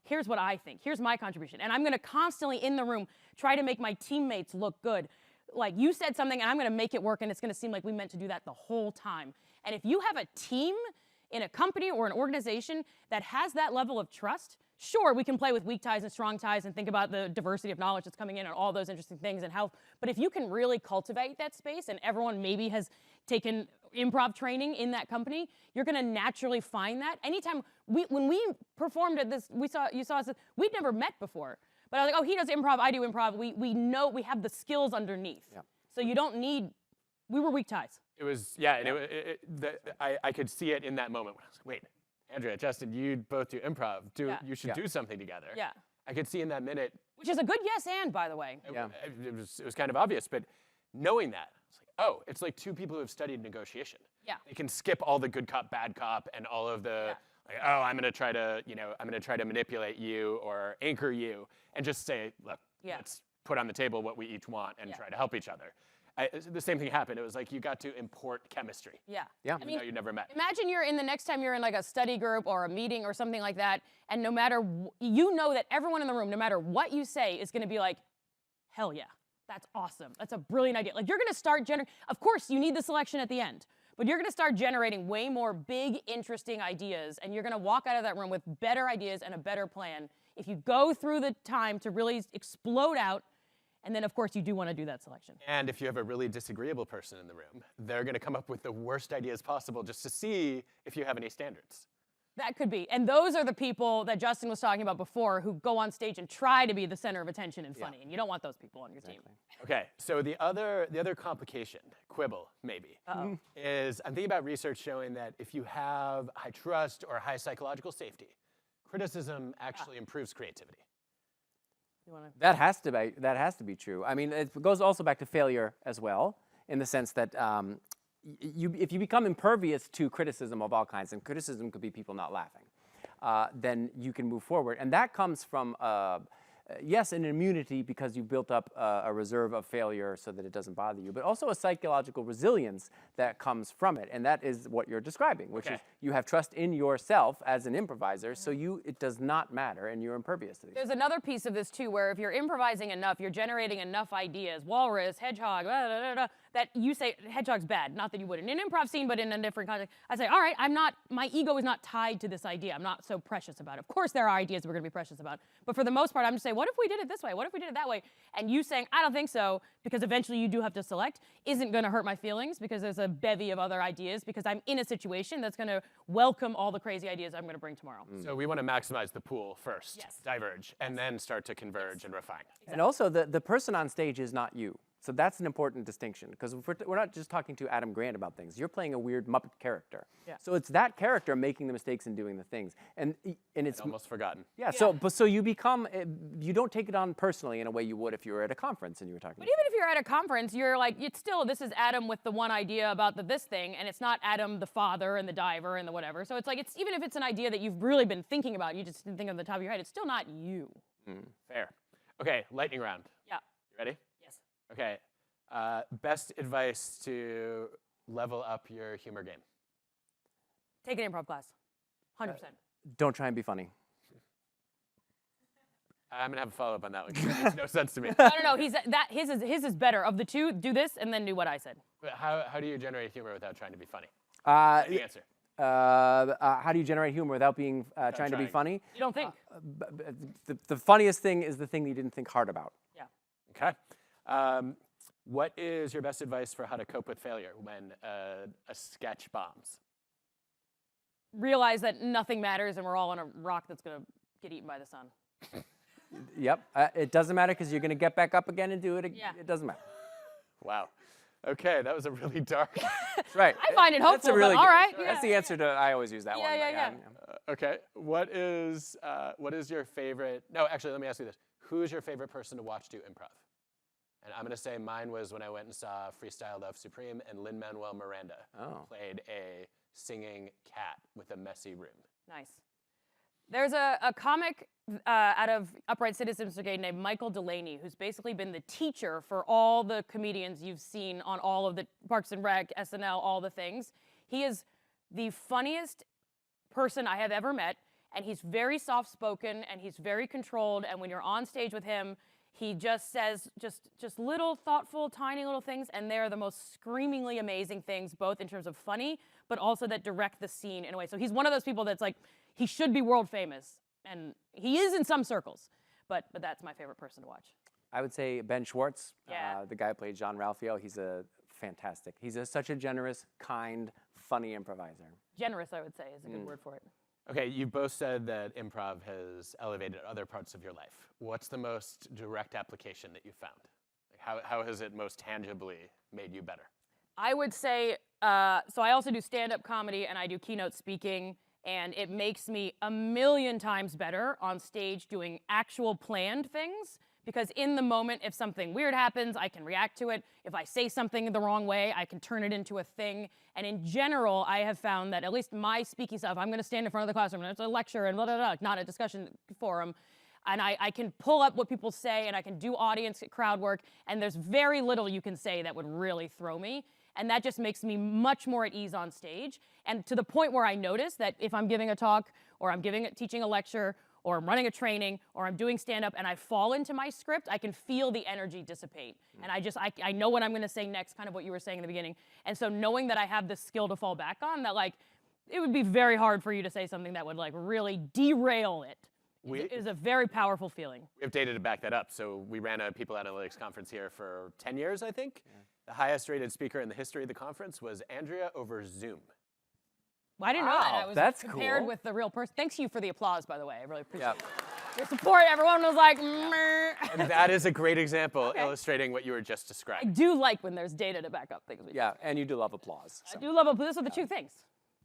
Here's what I think. Here's my contribution. And I'm going to constantly in the room try to make my teammates look good. Like, you said something, and I'm going to make it work, and it's going to seem like we meant to do that the whole time. And if you have a team in a company or an organization that has that level of trust, sure, we can play with weak ties and strong ties and think about the diversity of knowledge that's coming in and all those interesting things and how, but if you can really cultivate that space and everyone maybe has taken improv training in that company, you're going to naturally find that. Anytime, when we performed at this, you saw us, we'd never met before. But I was like, oh, he does improv, I do improv. We know, we have the skills underneath. Yeah. So you don't need, we were weak ties. It was, yeah, and I could see it in that moment when I was like, wait, Andrea, Justin, you both do improv. You should do something together. Yeah. I could see in that minute. Which is a good yes and, by the way. It was kind of obvious, but knowing that, it's like, oh, it's like two people who have studied negotiation. Yeah. They can skip all the good cop, bad cop, and all of the, like, oh, I'm gonna try to manipulate you or anchor you, and just say, look, let's put on the table what we each want and try to help each other. The same thing happened. It was like you got to import chemistry. Yeah. Even though you never met. Imagine you're in the next time you're in like a study group or a meeting or something like that, and no matter, you know that everyone in the room, no matter what you say, is going to be like, hell yeah, that's awesome. That's a brilliant idea. Like, you're going to start generating, of course, you need the selection at the end, but you're going to start generating way more big, interesting ideas, and you're going to walk out of that room with better ideas and a better plan if you go through the time to really explode out. And then, of course, you do want to do that selection. And if you have a really disagreeable person in the room, they're going to come up with the worst ideas possible just to see if you have any standards. That could be. And those are the people that Justin was talking about before who go on stage and try to be the center of attention and funny. And you don't want those people on your team. Okay, so the other complication, quibble maybe, is I'm thinking about research showing that if you have high trust or high psychological safety, criticism actually improves creativity. That has to be true. I mean, it goes also back to failure as well, in the sense that if you become impervious to criticism of all kinds, and criticism could be people not laughing, then you can move forward. And that comes from, yes, an immunity because you've built up a reserve of failure so that it doesn't bother you, but also a psychological resilience that comes from it. And that is what you're describing, which is you have trust in yourself as an improviser, so it does not matter, and you're impervious to these. There's another piece of this, too, where if you're improvising enough, you're generating enough ideas, walrus, hedgehog, that you say, hedgehog's bad, not that you would in an improv scene, but in a different context. I say, all right, my ego is not tied to this idea. I'm not so precious about it. Of course, there are ideas we're going to be precious about, but for the most part, I'm just saying, what if we did it this way? What if we did it that way? And you saying, I don't think so, because eventually you do have to select, isn't going to hurt my feelings because there's a bevy of other ideas because I'm in a situation that's going to welcome all the crazy ideas I'm going to bring tomorrow. So we want to maximize the pool first, diverge, and then start to converge and refine. Exactly. And also, the person on stage is not you. So that's an important distinction, because we're not just talking to Adam Grant about things. You're playing a weird Muppet character. Yeah. So it's that character making the mistakes and doing the things. And it's almost forgotten. Yeah, so you become, you don't take it on personally in a way you would if you were at a conference and you were talking. But even if you're at a conference, you're like, it's still, this is Adam with the one idea about this thing, and it's not Adam the father and the diver and the whatever. So it's like, even if it's an idea that you've really been thinking about, you just didn't think on the top of your head, it's still not you. Fair. Okay, lightning round. Yeah. You ready? Yes. Okay. Best advice to level up your humor game? Take an improv class. 100%. Don't try and be funny. I'm gonna have a follow-up on that one. 'Cause that makes no sense to me. No. His is better. Of the two, do this and then do what I said. But how do you generate humor without trying to be funny? The answer. How do you generate humor without being trying to be funny? You don't think. The funniest thing is the thing you didn't think hard about. Yeah. Okay. What is your best advice for how to cope with failure when a sketch bombs? Realize that nothing matters and we're all on a rock that's going to get eaten by the sun. Yep. It doesn't matter because you're going to get back up again and do it. Yeah. It doesn't matter. Wow. Okay, that was a really dark. That's right. I find it hopeful, That's a really but all good, right. That's the answer to, I always use that one. Yeah. Okay. What is your favorite? No, actually, let me ask you this. Who is your favorite person to watch do improv? And I'm going to say mine was when I went and saw Freestyle Love Supreme, and Lin-Manuel Miranda played a singing cat with a messy room. Nice. There's a comic out of Upright Citizens Brigade named Michael Delaney, who's basically been the teacher for all the comedians you've seen on all of the Parks and Rec, SNL, all the things. He is the funniest person I have ever met, and he's very soft-spoken, and he's very controlled, and when you're on stage with him, he just says just little thoughtful, tiny little things, and they're the most screamingly amazing things, both in terms of funny, but also that direct the scene in a way. So he's one of those people that's like, he should be world famous, and he is in some circles, but that's my favorite person to watch. I would say Ben Schwartz, Yeah. the guy who played John Ralphio. He's fantastic. He's such a generous, kind, funny improviser. Generous, I would say, is a good word for it. Okay, you both said that improv has elevated other parts of your life. What's the most direct application that you found? Like how has it most tangibly made you better? I would say, so I also do stand-up comedy and I do keynote speaking, and it makes me a million times better on stage doing actual planned things, because in the moment, if something weird happens, I can react to it. If I say something the wrong way, I can turn it into a thing. And in general, I have found that at least my speaking stuff, I'm gonna stand in front of the classroom and it's a lecture and blah, blah, blah, not a discussion forum. And I can pull up what people say and I can do audience crowd work, and there's very little you can say that would really throw me. And that just makes me much more at ease on stage. And to the point where I notice that if I'm giving a talk or I'm teaching a lecture or I'm running a training or I'm doing stand-up and I fall into my script, I can feel the energy dissipate. And I know what I'm gonna say next, kind of what you were saying in the beginning. And so knowing that I have this skill to fall back on, that like, it would be very hard for you to say something that would like really derail it. It is a very powerful feeling. We have data to back that up. So we ran a people analytics conference here for 10 years, I think. Yeah. The highest rated speaker in the history of the conference was Andrea over Zoom. Well, I didn't know that. I was that's compared cool. with the real person. Thanks you for the applause, by the way. I really appreciate your support. Everyone was like, meh. And that is a great example illustrating what you were just describing. I do like when there's data to back up things. Yeah, and you do love applause. I do love applause. Those are the two things.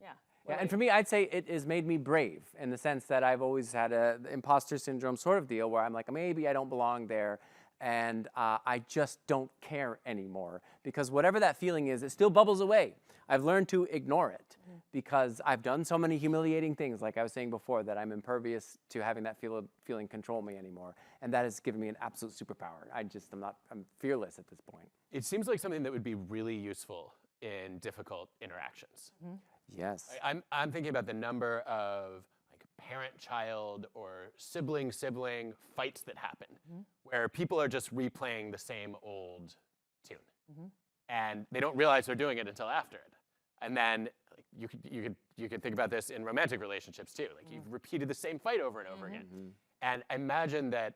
Yeah. Yeah, and for me, I'd say it has made me brave in the sense that I've always had the imposter syndrome sort of deal where I'm like, maybe I don't belong there, and I just don't care anymore, because whatever that feeling is, it still bubbles away. I've learned to ignore it because I've done so many humiliating things, like I was saying before, that I'm impervious to having that feeling control me anymore, and that has given me an absolute superpower. I'm fearless at this point. It seems like something that would be really useful in difficult interactions. Yes. I'm thinking about the number of like parent-child or sibling-sibling fights that happen, where people are just replaying the same old tune, and they don't realize they're doing it until after it. And then like, you could think about this in romantic relationships too. Like you've repeated the same fight over and over again, and imagine that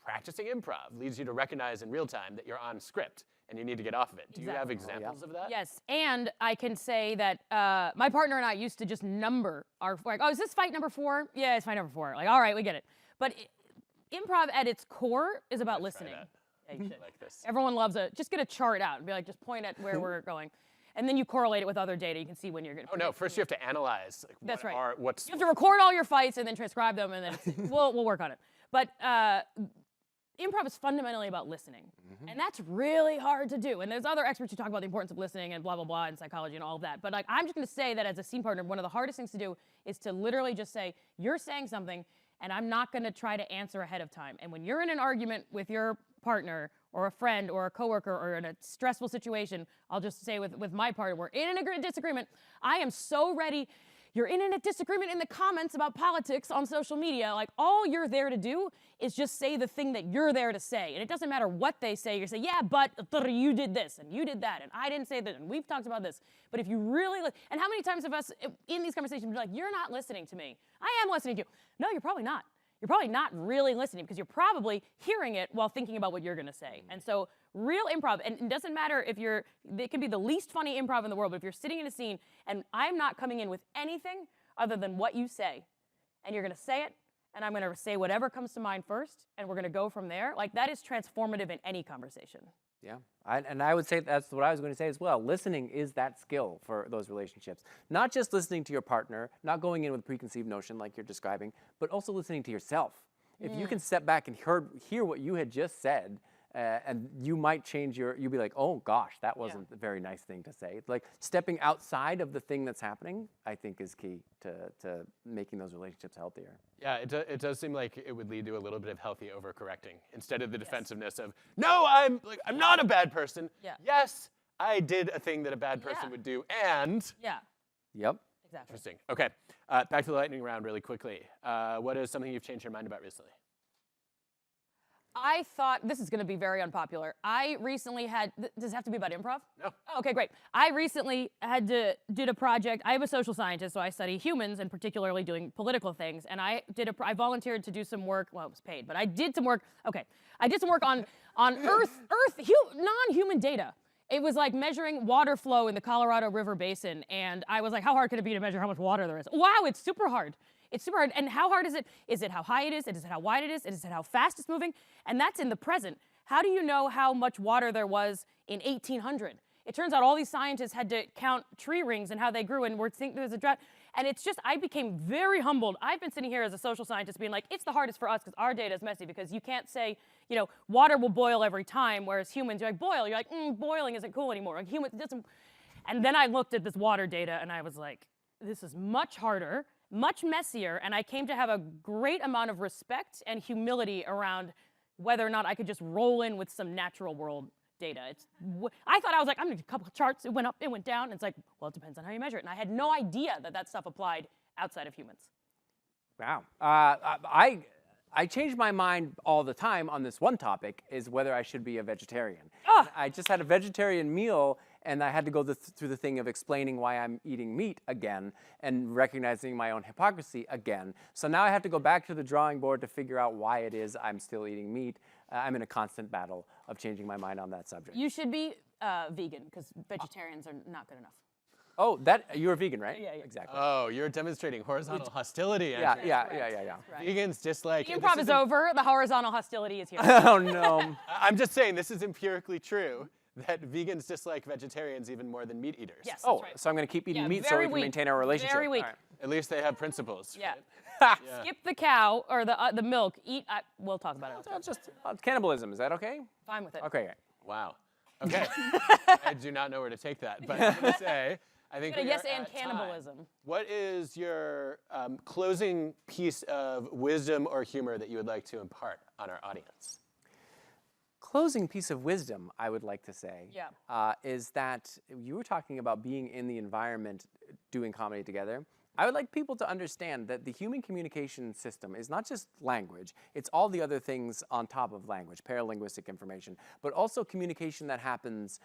practicing improv leads you to recognize in real time that you're on script and you need to get off of it. Do you have examples of that? Yes, and I can say that my partner and I used to just number our, like, oh, is this fight number 4? Yeah, it's fight number 4. Like, all right, we get it. But improv at its core is about listening. Yeah, you should. Like this. Everyone loves just get a chart out and be like, just point at where we're going. And then you correlate it with other data. You can see when you're going to. Oh no! First you have to analyze. Like, That's right. You have to record all your fights and then transcribe them, and then we'll work on it. But improv is fundamentally about listening, and that's really hard to do. And there's other experts who talk about the importance of listening and blah blah blah and psychology and all of that. But like, I'm just going to say that as a scene partner, one of the hardest things to do is to literally just say, you're saying something, and I'm not going to try to answer ahead of time. And when you're in an argument with your partner or a friend or a coworker or in a stressful situation, I'll just say with my partner, we're in a disagreement. I am so ready. You're in a disagreement in the comments about politics on social media. Like, all you're there to do is just say the thing that you're there to say. And it doesn't matter what they say. You say, yeah, but you did this and you did that and I didn't say that and we've talked about this. But if you really, and how many times have us in these conversations be like, you're not listening to me. I am listening to you. No, you're probably not. You're probably not really listening because you're probably hearing it while thinking about what you're going to say. And so real improv, and it doesn't matter if it can be the least funny improv in the world, but if you're sitting in a scene and I'm not coming in with anything other than what you say, and you're going to say it, and I'm going to say whatever comes to mind first, and we're going to go from there, like that is transformative in any conversation. Yeah, and I would say that's what I was going to say as well. Listening is that skill for those relationships. Not just listening to your partner, not going in with a preconceived notion like you're describing, but also listening to yourself. If you can step back and hear what you had just said and you might change you'll be like, oh gosh, that wasn't a very nice thing to say. Like stepping outside of the thing that's happening, I think is key to making those relationships healthier. Yeah, it does seem like it would lead to a little bit of healthy overcorrecting instead of the defensiveness of, no, I'm not a bad person. Yeah. Yes, I did a thing that a bad person Yeah. would do, and Yeah, Yep. exactly. interesting. Okay, back to the lightning round really quickly. What is something you've changed your mind about recently? I thought this is going to be very unpopular. I recently had. Does it have to be about improv? No. Oh, okay, great. I recently did a project. I am a social scientist, so I study humans and particularly doing political things. And I volunteered to do some work. Well, it was paid, but I did some work. Okay, I did some work on non-human data. It was like measuring water flow in the Colorado River Basin, and I was like, how hard could it be to measure how much water there is? Wow, it's super hard. It's super hard. And how hard is it? Is it how high it is? Is it how wide it is? Is it how fast it's moving? And that's in the present. How do you know how much water there was in 1800? It turns out all these scientists had to count tree rings and how they grew, and we're thinking there was a drought. And it's just, I became very humbled. I've been sitting here as a social scientist being like, it's the hardest for us because our data is messy, because you can't say, water will boil every time, whereas humans, you're like, boil. You're like, boiling isn't cool anymore. Like, humans, it doesn't. And then I looked at this water data, and I was like, this is much harder, much messier, and I came to have a great amount of respect and humility around whether or not I could just roll in with some natural world data. I thought I was like, I'm gonna do a couple of charts. It went up, it went down. And it's like, well, it depends on how you measure it. And I had no idea that stuff applied outside of humans. Wow. I change my mind all the time on this one topic, is whether I should be a vegetarian. Ah! I just had a vegetarian meal, and I had to go through the thing of explaining why I'm eating meat again and recognizing my own hypocrisy again. So now I have to go back to the drawing board to figure out why it is I'm still eating meat. I'm in a constant battle of changing my mind on that subject. You should be vegan, because vegetarians are not good enough. Oh, you're a vegan, right? Yeah. Exactly. Oh, you're demonstrating horizontal hostility. Yeah. Right. Vegans dislike. The improv is over. The horizontal hostility is here. Oh, no. I'm just saying, this is empirically true, that vegans dislike vegetarians even more than meat eaters. Yes, Oh, that's right. so I'm going to keep eating Yeah, meat so very we can weak. maintain our relationship. Very weak. All right. At least they have principles. Yeah. Yeah. Skip the cow or the milk. Eat. We'll talk about it. That's just cannibalism. Is that okay? Fine with it. Okay. Wow. Okay. I do not know where to take that, but I'm going to say, I think Gonna we yes are and at time. cannibalism. What is your closing piece of wisdom or humor that you would like to impart on our audience? Closing piece of wisdom, I would like to say, Yeah. is that you were talking about being in the environment doing comedy together. I would like people to understand that the human communication system is not just language, it's all the other things on top of language, paralinguistic information, but also communication that happens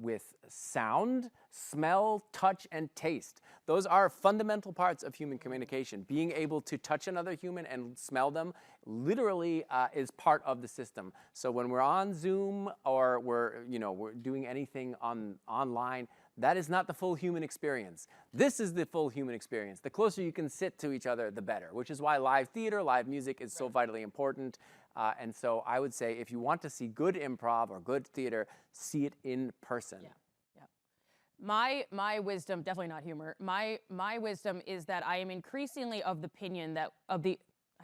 with sound, smell, touch, and taste. Those are fundamental parts of human communication. Being able to touch another human and smell them literally is part of the system. So when we're on Zoom or we're doing anything online, that is not the full human experience. This is the full human experience. The closer you can sit to each other, the better, which is why live theater, live music is so vitally important. And so I would say, if you want to see good improv or good theater, see it in person. Yeah. My wisdom, definitely not humor. My wisdom is that I am increasingly of the opinion that I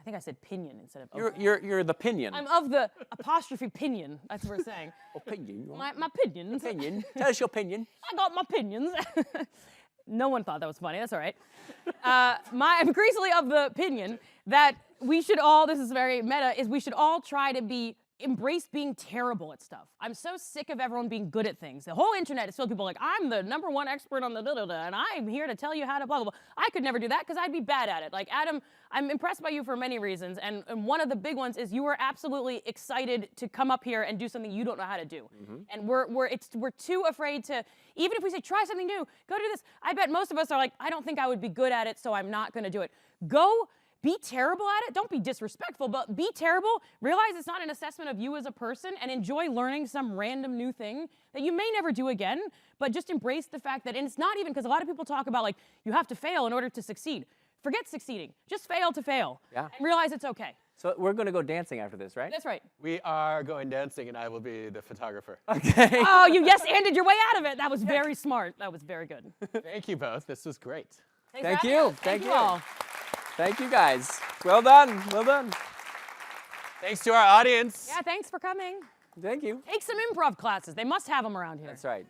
think I said pinion instead of. You're the pinion. I'm of the apostrophe pinion. That's what we're saying. Opinion. My pinions. Opinion. Tell us your opinion. I got my pinions. No one thought that was funny. That's all right. I'm increasingly of the opinion that we should all, this is very meta, is we should all try to embrace being terrible at stuff. I'm so sick of everyone being good at things. The whole internet is filled with people like, I'm the #1 expert on the da-da-da, and I'm here to tell you how to blah, blah, blah. I could never do that because I'd be bad at it. Like, Adam, I'm impressed by you for many reasons, and one of the big ones is you were absolutely excited to come up here and do something you don't know how to do. Mm-hmm. And we're too afraid to, even if we say, try something new, go do this. I bet most of us are like, I don't think I would be good at it, so I'm not gonna do it. Go be terrible at it. Don't be disrespectful, but be terrible. Realize it's not an assessment of you as a person, and enjoy learning some random new thing that you may never do again, but just embrace the fact that, and it's not even, because a lot of people talk about like, you have to fail in order to succeed. Forget succeeding. Just fail to fail. Yeah. And realize it's okay. So we're going to go dancing after this, right? That's right. We are going dancing, and I will be the photographer. Okay. Oh, you yes-anded your way out of it. That was very smart. That was very good. Thank you both. This was great. Thanks Thank for you. having us. Thank you. all. Thank you, guys. Well done. Well done. Thanks to our audience. Yeah, thanks for coming. Thank you. Take some improv classes. They must have them around here. That's right.